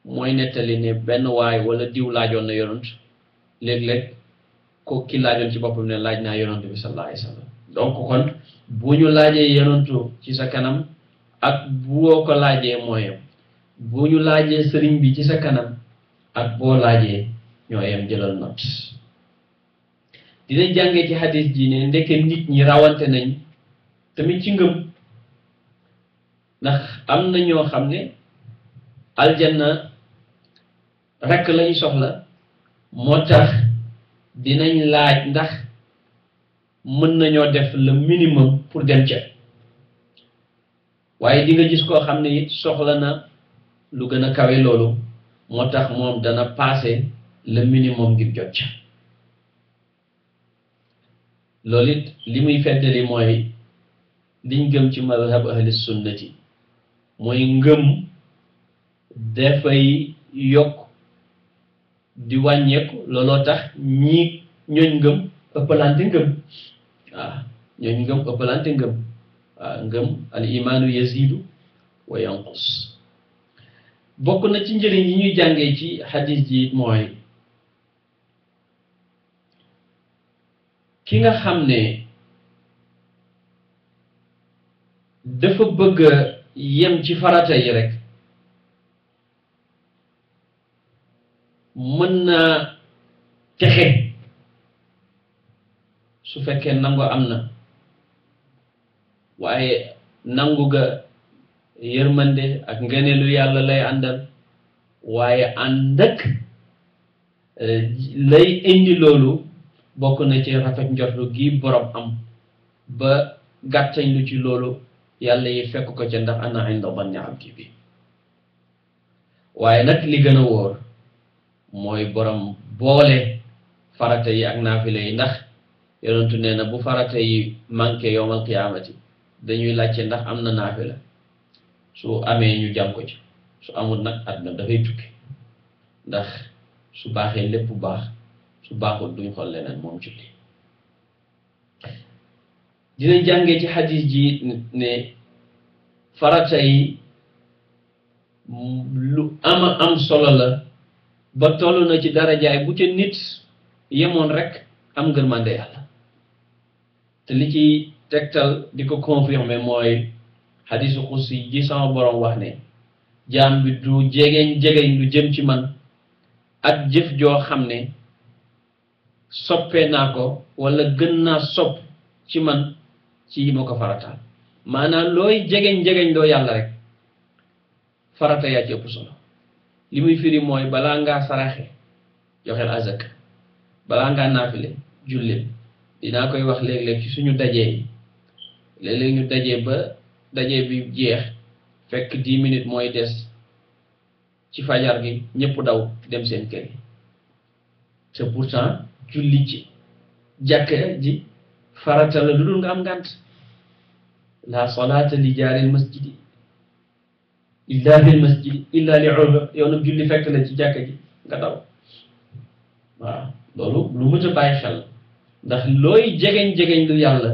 mooy nettali ne benn waay wala diw laajoon na yonent léeg-léeg ko ki laajoon ci boppam ne laaj naa yonent bi sallallahu alayhi wa sallam donc kon bu ñu laajee yonentu ci sa kanam ak boo ko laajee mooyam bu ñu laajee sëriñ bi ci sa kanam ak boo laajee ñoo yem jëlal not dina jàngee ci hadis ji ne ndeke nit ñi rawante nañ tamit ci ngëm ndax am na ñoo xam ne aljanna rekk lañu soxla moo tax dinañ laaj ndax mën nañoo def le minimum pour dem ca waaye di nga gis koo xam ne it soxla na lu gën a kawe loolu moo tax moom dana passé le minimum ngir jot ca loolu it li muy feddali mooy liñ gëm ci madhab ahli sunnati mooy ngëm dafay yokk di wàññeeku looloo tax ñooñ ngëm ëppalante ngëm waaw ñooñ ngëm ëppalante ngëm waaw ngëm al imaanu yazidu wa yanqus bokk na ci njëriñ yi ñuy jàngee ci hadis ji mooy ki nga xam ne dafa bëgg a yem ci farata yi rek mën na texe su fekkee nangu am na waaye nangu ga yërmande ak ngeneelu yàlla lay àndal waaye ànd ak lay indi loolu bokk na ci rafet njortu gi borom am ba gàttañ lu ci loolu yàlla yi fekk ko ca ndax ana inda danni abdi bi waaye nag li gën a wóor mooy borom boole farata yi ak naafile yi ndax yonentu nee na bu farata yi manqué yowmal qiyaamati dañuy laajte ndax am na naafila su amee ñu jàng ko ci su amul nag àdduna dafay tukki ndax su baaxee lépp bu baax su baaxul duñ xool leneen moom julli dinañ jàngee ci xadis ji ne farata yi lu am solo la ba toll na ci darajaay bu ca nit yemoon rek am ngërmande yàlla te li ci tegtal di ko confirmer mooy xadisu xussi ji sama borom wax ne jaam bi du jegeñ lu jëm ci man ak jëf joo xam ne soppee naa ko wala gën naa sopp ci man ci yi ma ko farataal maanaam looy jegeñ loo yàlla rek farata yaa ci ëpp solo li muy firi mooy balaa ngaa saraxe joxeel azak balaa ngaa naafile julli dinaa koy wax léeg-léeg ci suñu dajee yi léeg-léeg ñu dajee ba dajee bi jeex fekk 10 minutes mooy des ci fajar gi ñëpp daw dem seen kër yi te pourtant julli ci jàkka ji farata la lu dul nga am ngànt la salaata li jaaril masjidi illa bil masjidi illa li urba yow nag julli fekk la ci jàkka ji nga daw waaw loolu lu mët a bàyyi xel ndax looy jegeñ lu yàlla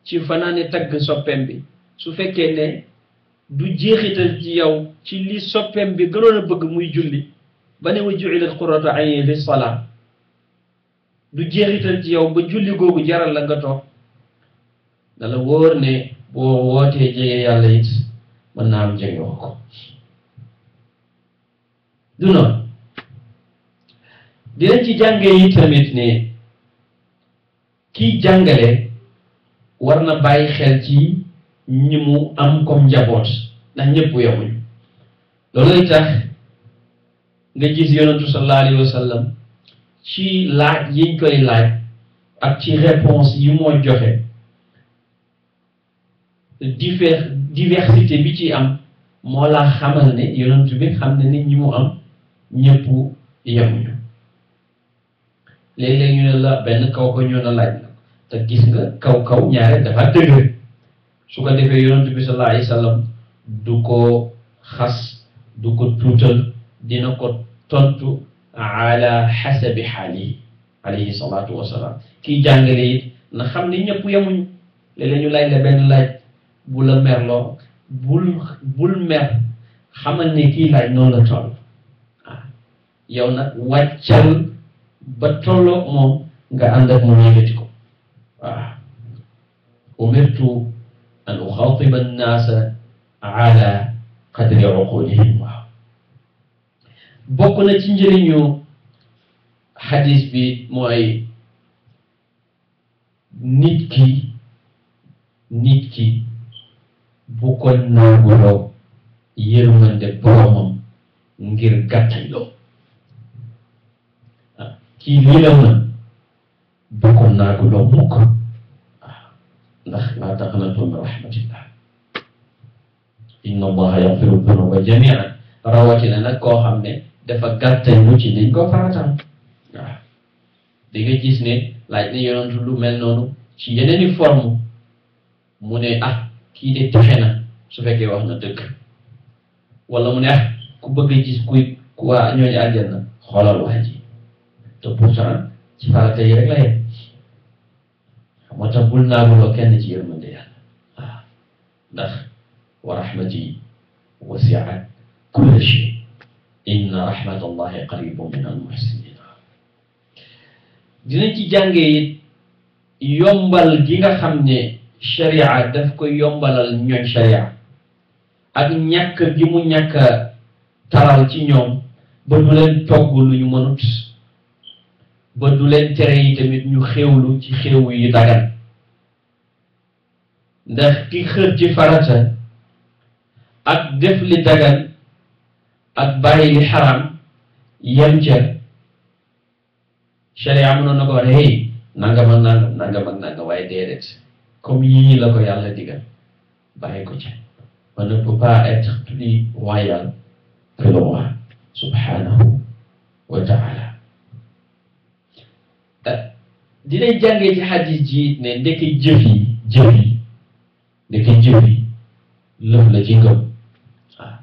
ci fanaane tagg soppeem bi su fekkee ne du jeexital ci yow ci li soppeem bi gënoon a bëgg muy julli ba ne wa ju'ilat qurratu ayni fi salaat du jeexital ci yow ba julli googu jaral la nga toog da la wóor ne boo wootee jege yàlla it mën naa am jege woo ko du noonu dinañ ci jàngee yi tamit ne kiy jàngale war na bàyyi xel ci ñi mu am comme njaboot ndax ñëpp yemuñu looluy tax nga gis yonentu sallallahu alayhi wa sallam ci laaj yiñ koy laaj ak ci réponse yi moo joxe diversité bi ci am moo laa xamal ne yonentu bi xam ne nit ñi mu am ñëpp yemuñu léeg-léeg ñu ne la benn kaw ko ñoo na laaj na te gis nga kaw ñaare dafa dëgër su ko defee yonentu bi sallallahu alayhi wa sallam du ko xas du ko tuutal dina ko tontu ala xasabi xaali alayhi salaatu wasalaam kii jàngale it na xam ne ñëpp yemuñu léeg-léeg ñu laaj la benn laaj bu la merloo bul mer xamal ne kii laaj noonu la toll waaw yow nag wàccal ba tolloog moom nga ànd ak moom yëkkati ko waaw umirtu an uxaatiba annaasa ala qadri uqulihim waaw bokk na ci njëriñu xadis bi mooy nit ki bu ko naaguloo yërmande boromam ngir gàttañloo kii lii la mën bu ko naaguloo mukk waaw ndax laa taqnatu min rahmatillah inna allaha yaxfiru dunuba jamian rawatina nag koo xam ne dafa gàttañlu ci liñ ko faratal waaw di nga gis ne laaj ne yonentu lu mel noonu ci yeneeni forme mu ne kii de texe na su fekkee wax na dëgg wala mu ne ku bëgg a gis ku waa ñooñu àjjana xoolal wax ji te pourtant ci farata yi rek la yem moo tax bul naaguloo kenn ci yërmande yàlla waaw ndax wa rahmati wasi'at kulla shay inna rahmatallahi qaribun min almuhsinin dinañ ci jàngee it yombal gi nga xam ne sharia daf ko yombalal ñooñ sharia ak ñàkk gi mu ñàkk taral ci ñoom ba du leen togg lu ñu mënut ba du leen tere yi tamit ñu xéewlu ci xéewu yu dagan ndax ki xër ci farata ak def li dagan ak bàyyi li xaram yem ca sharia mënoon na ko wax hey nangam ak nangam waaye déedéet comme yii la ko yàlla digal bàyyi ko ca on ne peut pas être plus royal que le roi subhanahu wa ta'ala dinañ jàngee ci xadis ji ne ndekki jëf yi lëf la ci ngëm waaw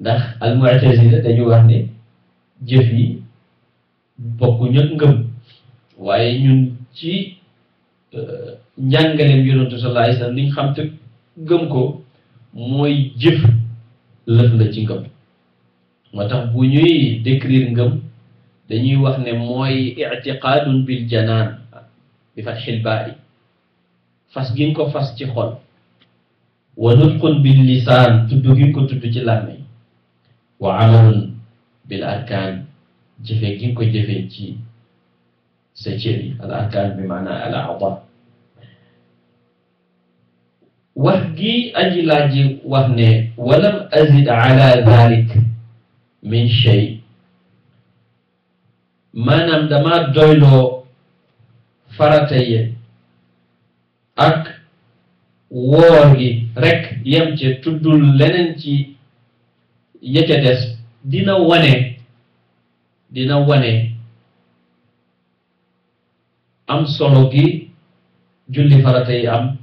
ndax al-mu'tazila dañu wax ne jëf yi bokkuñu ak ngëm waaye ñun ci njàngaleem yonentu sallallahu alayhi wasallam li ñu xam te gëm ko mooy jëf lëf la ci ngëm moo tax bu ñuy décrire ngëm dañuy wax ne mooy i'tiqaadun bil janaan bi fathil baa'i fas gi nga ko fas ci xol wa nutqun bil lisaan tudd gi nga ko tudd ci làmmiñ wa amalun bil arkaan jëfe gi nga ko jëfee ci sa cër yi al arkaan bi maanaa al a'daa wax gi aji laaj ji wax ne walam azid ala dhalik min shay maanaam dama doyloo farata yi ak woor gi rek yem ci tuddul leneen ci ya ca des dina wane am solo gi julli farata yi am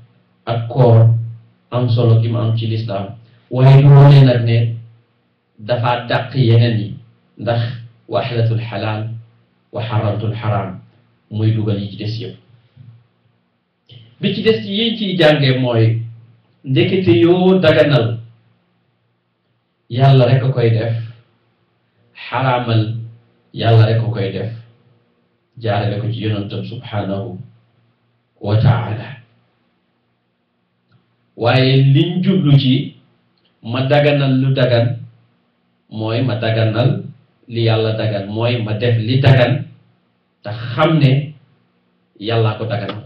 ak koor am solo gi mu am ci lislaam waaye du wane nag ne dafa dàq yeneen yi ndax wa ahlatul xalaal wa xaramtul xaraam muy dugal yi ci des yëpp bi ci des ci yiñ ciy jànge mooy ndekete yoo daganal yàlla rek a koy def xaraamal yàlla rek a koy def jaarale ko ci yonentam subhanahu wa taala waaye liñ jublu ci ma daganal lu dagan mooy ma daganal li yàlla dagan mooy ma def li dagan te xam ne yàllaa ko daganal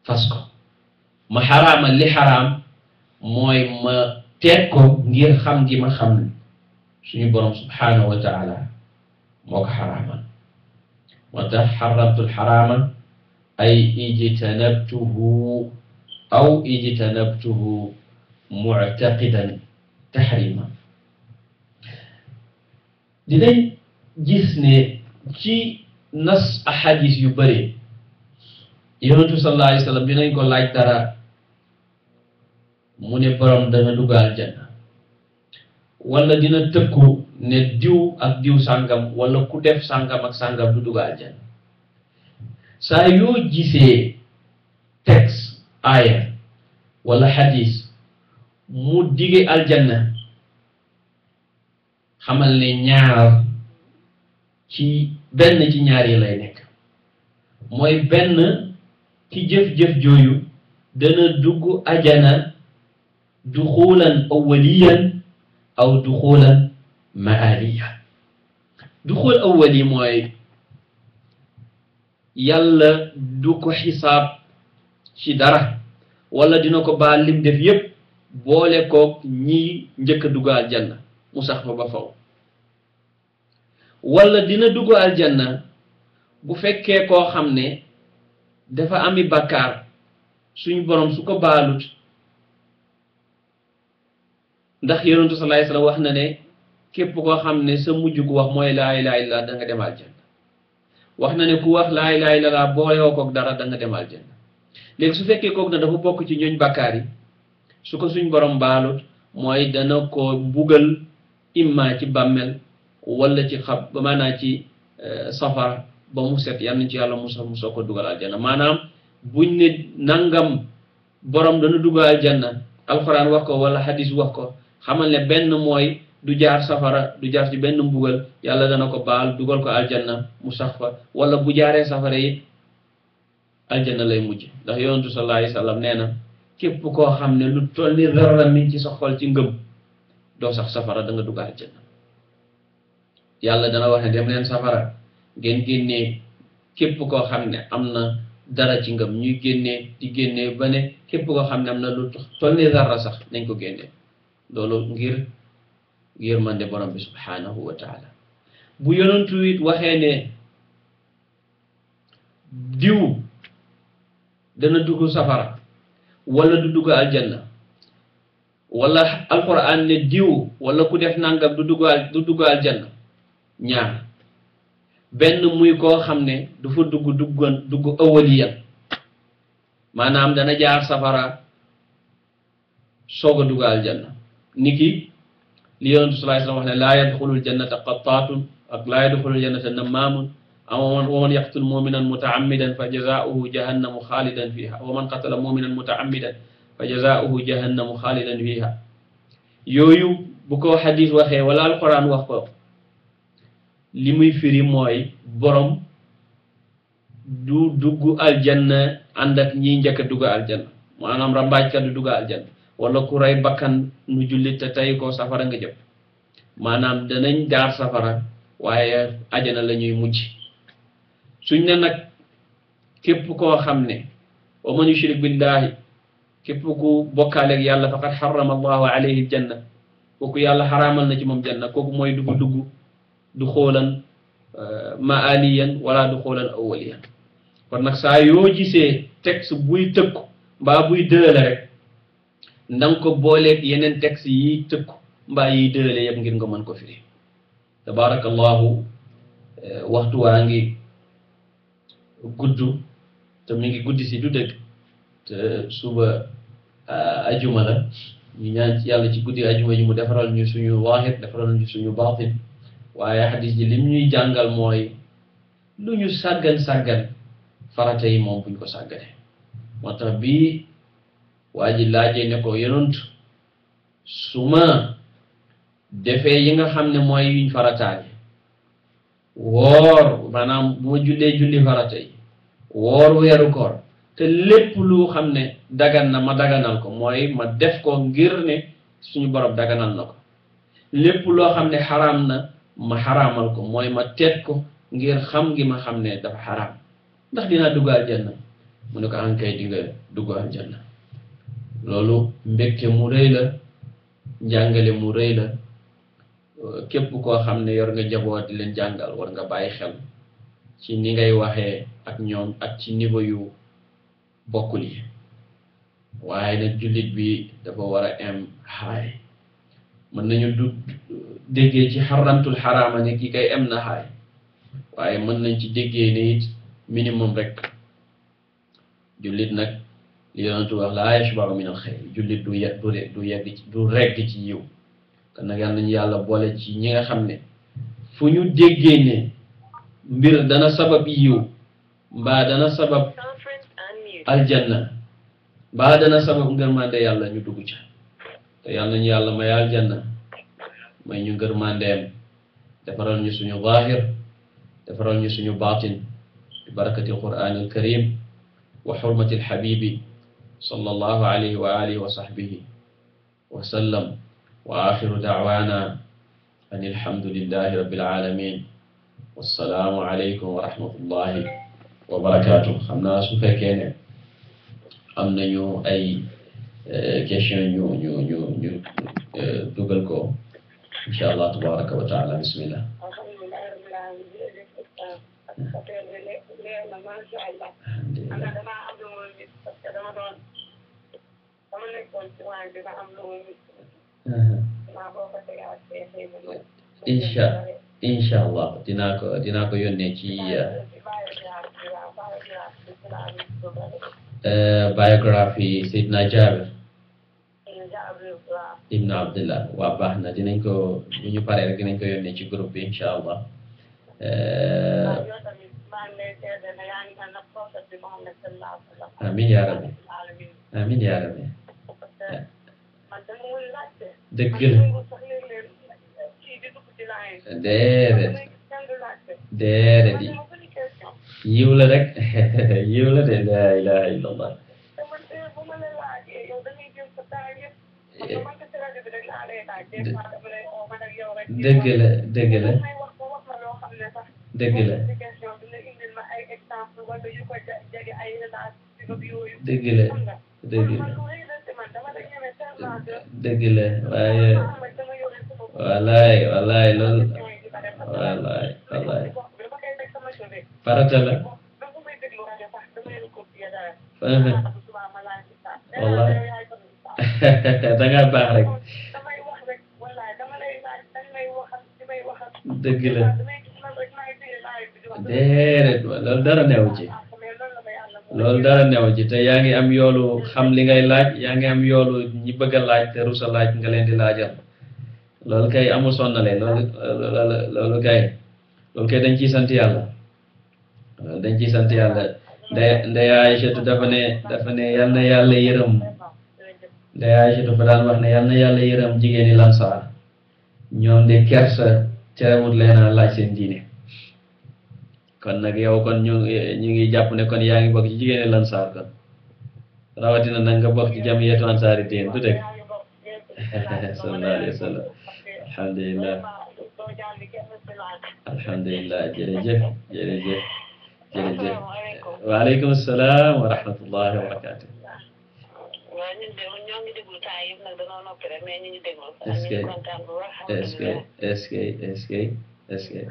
fas ko ma xaraamal li xaraam mooy ma teeg ko ngir xam gi ma xam ne suñu borom subhanahu wa taala moo ko xaraamal moo tax xaramtul xaraama ay ijtanabtuhu aw ijtanabtuhu muctaqidan taxrima dinañ gis ne ci nas ahadis yu bëri yonentu sallallahu alayhi wa sallam dinañ ko laaj dara mu ne borom dana dugg aljanna wala dina tëkku ne diw ak diw sàngam wala ku def sàngam ak sàngam du dugg aljanna saa yoo gisee texte aaya wala hadis mu dige aljanna xamal ne ñaar ci benn ci ñaar yi lay nekk mooy benn ci jëf-jëf jooyu dana dugg ajana duxulan awwaliyan aw duxulan maaliyan duxul awwali mooy yàlla du ko xisaab ci dara wala dina ko baal lim def yépp boole koog ñi njëkk a dugg aljanna mu sax fa ba faw wala dina dugg aljanna bu fekkee koo xam ne dafa ami bàkkaar suñu borom su ko baalut ndax yonentu sallallahu alayhi wasallam wax na ne képp koo xam ne sa mujj gu wax mooy laa ilaaha illallah da nga dem aljanna wax na ne ku wax laa ilaaha illallah boolewoo koog dara da nga dem aljanna léegi su fekkee koog na dafa bokk ci ñooñ bàkkaar yi su ko suñ borom baalut mooy dana ko mbugal imma ci bàmmel wala ci xab ba maanaa ci safara ba mu set yal nañ ci yàlla musa ko dugal aljanna maanaam buñ ne nangam borom dana dugal aljanna alquran wax ko wala hadis wax ko xamal ne benn mooy du jaar safara du jaar ci benn mbugal yàlla dana ko baal dugal ko aljanna mu sax fa wala bu jaaree safara yi aljanna lay mujj ndax yonentu sallallahu alayhi wasallam nee na képp koo xam ne lu toll ni dara mi ci sa xol ci ngëm doo sax safara da nga dugg aljanna yàlla dana wax ne dem leen safara ngeen génnee képp koo xam ne am na dara ci ngëm ñuy génnee di génnee ba ne képp koo xam ne am na lu toll ni dara sax nañ ko génnee loolu ngir yërmande borom bi subhanahu wa taala bu yonentu it waxee ne diw dana dugg safara wala du dugg aljanna wala alquran ne diw wala ku def nangam du dugg aljanna ñaar benn muy koo xam ne du fa dugg awaliyan maanaam dana jaar safara soog a dugg aljanna niki li yonentu sallallahu alayhi wasallam wax ne laa yadxulul jannata qattaatun ak laa yadxulul jannata namaamun wa man yaqtul muminan mutaammidan fa jazaauhu jahannamu xaalidan fiha wa man qatala muminan mutaammidan fa jazaauhu jahannamu xaalidan fiha yooyu bu ko xadis waxee wala alquran wax ko li muy firi mooy borom du dugg aljanna ànd ak ñiy njëkk a dugg aljanna maanaam rambaajkat du dugg aljanna wala ku rey bakkan nu jullit te tey ko safara nga jëm maanaam danañ jaar safara waaye ajana la ñuy mujj suñ ne nag képp koo xam ne wa man yushrik billahi képp ku bokkaaleeg yàlla faqad harrama allahu alayhi aljanna kooku yàlla xaraamal na ci moom janna kooku mooy dugg du xoolan maaliyan wala du xoolan awaliyan kon nag saa yoo gisee texte buy tëkku mbaa buy dëële rek ndanga ko booleeg yeneen texte yi tëkku mbaa yiy dëële yëpp ngir nga mën ko firi tabarakallahu waxtu waa ngi gudd te mi ngi guddi si du dëgg te suba ajuma la ñu ñaan ci yàlla ci guddi ajuma ji mu defaral ñu suñu waahir defaral ñu suñu baatin waaye xadis ji lim ñuy jàngal mooy lu ñu sàggan farata yi moom buñ ko sàggane moo tax bii waa ji laajee ne ko yonent su ma defee yi nga xam ne mooy yuñ farataale woor maanaam bu ma julli farata yi woor weeru koor te lépp lu xam ne dagan na ma daganal ko mooy ma def ko ngir ne suñu borom daganal na ko lépp loo xam ne xaraam na ma xaraamal ko mooy ma teet ko ngir xam gi ma xam ne dafa xaraam ndax dinaa dugg aljanna mu ne ko ankay di nga dugg aljanna loolu mbégte mu rëy la njàngale mu rëy la képp koo xam ne yor nga njaboot di leen jàngal war nga bàyyi xel ci ni ngay waxee ak ñoom ak ci niveau yu bokkul yi waaye nag jullit bi dafa war a am xaay mën nañu du déggee ci xaramtul xaraama ne kii kay am na xaay waaye mën nañ ci déggee ne it minimum rek jullit nag li yonentu wax laa yashba'u min al-xayr jullit du yegg du regg ci yiw kon nag yal nañu yàlla boole ci ñi nga xam ne fu ñu déggee ne mbir dana sabab yiw mbaa dana sabab aljanna mbaa dana sabab ngërmande yàlla ñu dugg ca te yal nañu yàlla may aljanna may ñu ngërmandeem defaral ñu suñu zaahir defaral ñu suñu baatin bi barakati alquran alkarim wa xurmati alxabibi sallallahu alayhi wa alihi wa sahbihi wa sallam wa axiru da'wana an alhamdulillahi rabbil alamin wassalaamu alaykum wa rahmatullahi wa barakatuh xam naa su fekkee ne am nañu ay question ñu dugal ko insha allah tabaraka wa taala bismillah insha allah dinaa ko yónnee ci biographie Seydina Jaabir ibn Abdullah waa baax na dinañ ko bu ñu paree rek dinañ ko yónnee ci groupe bi insha allah amin ya rabbi amin ya rabbi dëgg la déedéet yiw la rek yiw la de la ilaha illallah dëgg la dëgg la dëgg la dëgg la dëgg la dëgg la waaye wallaay loolu wallaay farata la wallaay dangaa baax rek dëgg la déedéet loolu dara neew ci loolu dara neew ci te yaa ngi am yoolu xam li ngay laaj yaa ngi am yoolu ñi bëgg a laaj te rusa laaj nga leen di laajal loolu kay amul sonnale loolu kay dañ ciy sant yàlla loolu dañ ciy sant yàlla ndey Aïchatu dafa ne yal na yàlla yërëm ndey Aïchatu fa daan wax ne yal na yàlla yërëm jigéeni Lansaar ñoom de kersa terewut leen a laaj seen diine kon nag yow kon ñu ngi jàpp ne kon yaa ngi bokk ci jigéeni Lansaar kon rawatina nag nga bokk ci jamiyatu ansaari diin du dëgg sallallahu alayhi wa sallam alhamdulillah jërëjëf waaleykum salaam wa rahmatullahi wa barakatuh est-ce que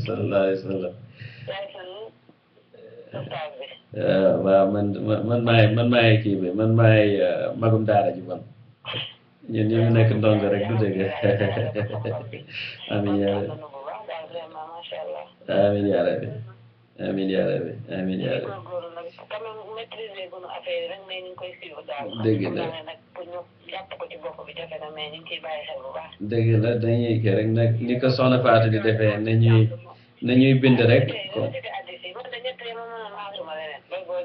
sallallahu alayhi wa sallam waaw man maay kii bi man maay magum daara ji bon ñun ñu nekk ndongo rek du dëgg amiin yaa rabbi amiin yaa rabbi amiin yaa rabbi amiin yaa rabbi dëgg la dëgg la dañuy kii rek nag ni ko soxna Fatou di defee nañuy bind rek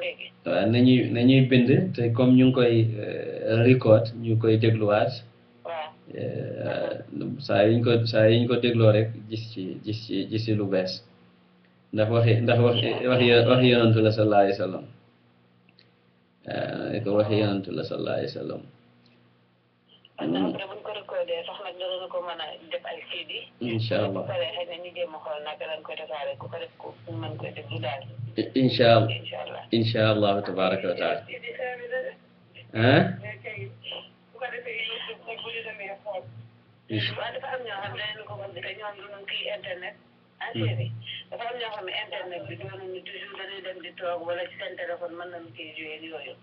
léegi. waaw nañuy bind te comme ñu ngi koy record ñu koy dégluwaat. waaw. saa yuñ ko dégloo rek gis ci lu bees ndax waxi yonantu la sallallahu alayhi wa sallam waxi yonantu la sallallahu alayhi wa sallam. ndax buñ ko recordé sax nag danañ ko mën a def ay CD. incha allah bu paree xëy na ñu jéem a xool naka lañ koy defaaree ku ko def ko ñu mën koy déglu daal. incha allah incha allahu tabaraka wa taala. ah. bu ko defee YouTube nag bu ñu demee xool. waaw dafa am ñoo xam ne dañu ko wax te ñoom du ñu kii internet. série dafa am ñoo xam ne internet bi doonuñu toujours dañuy dem di toog wala ci seen téléphone mën nañu ciy joué yooyu.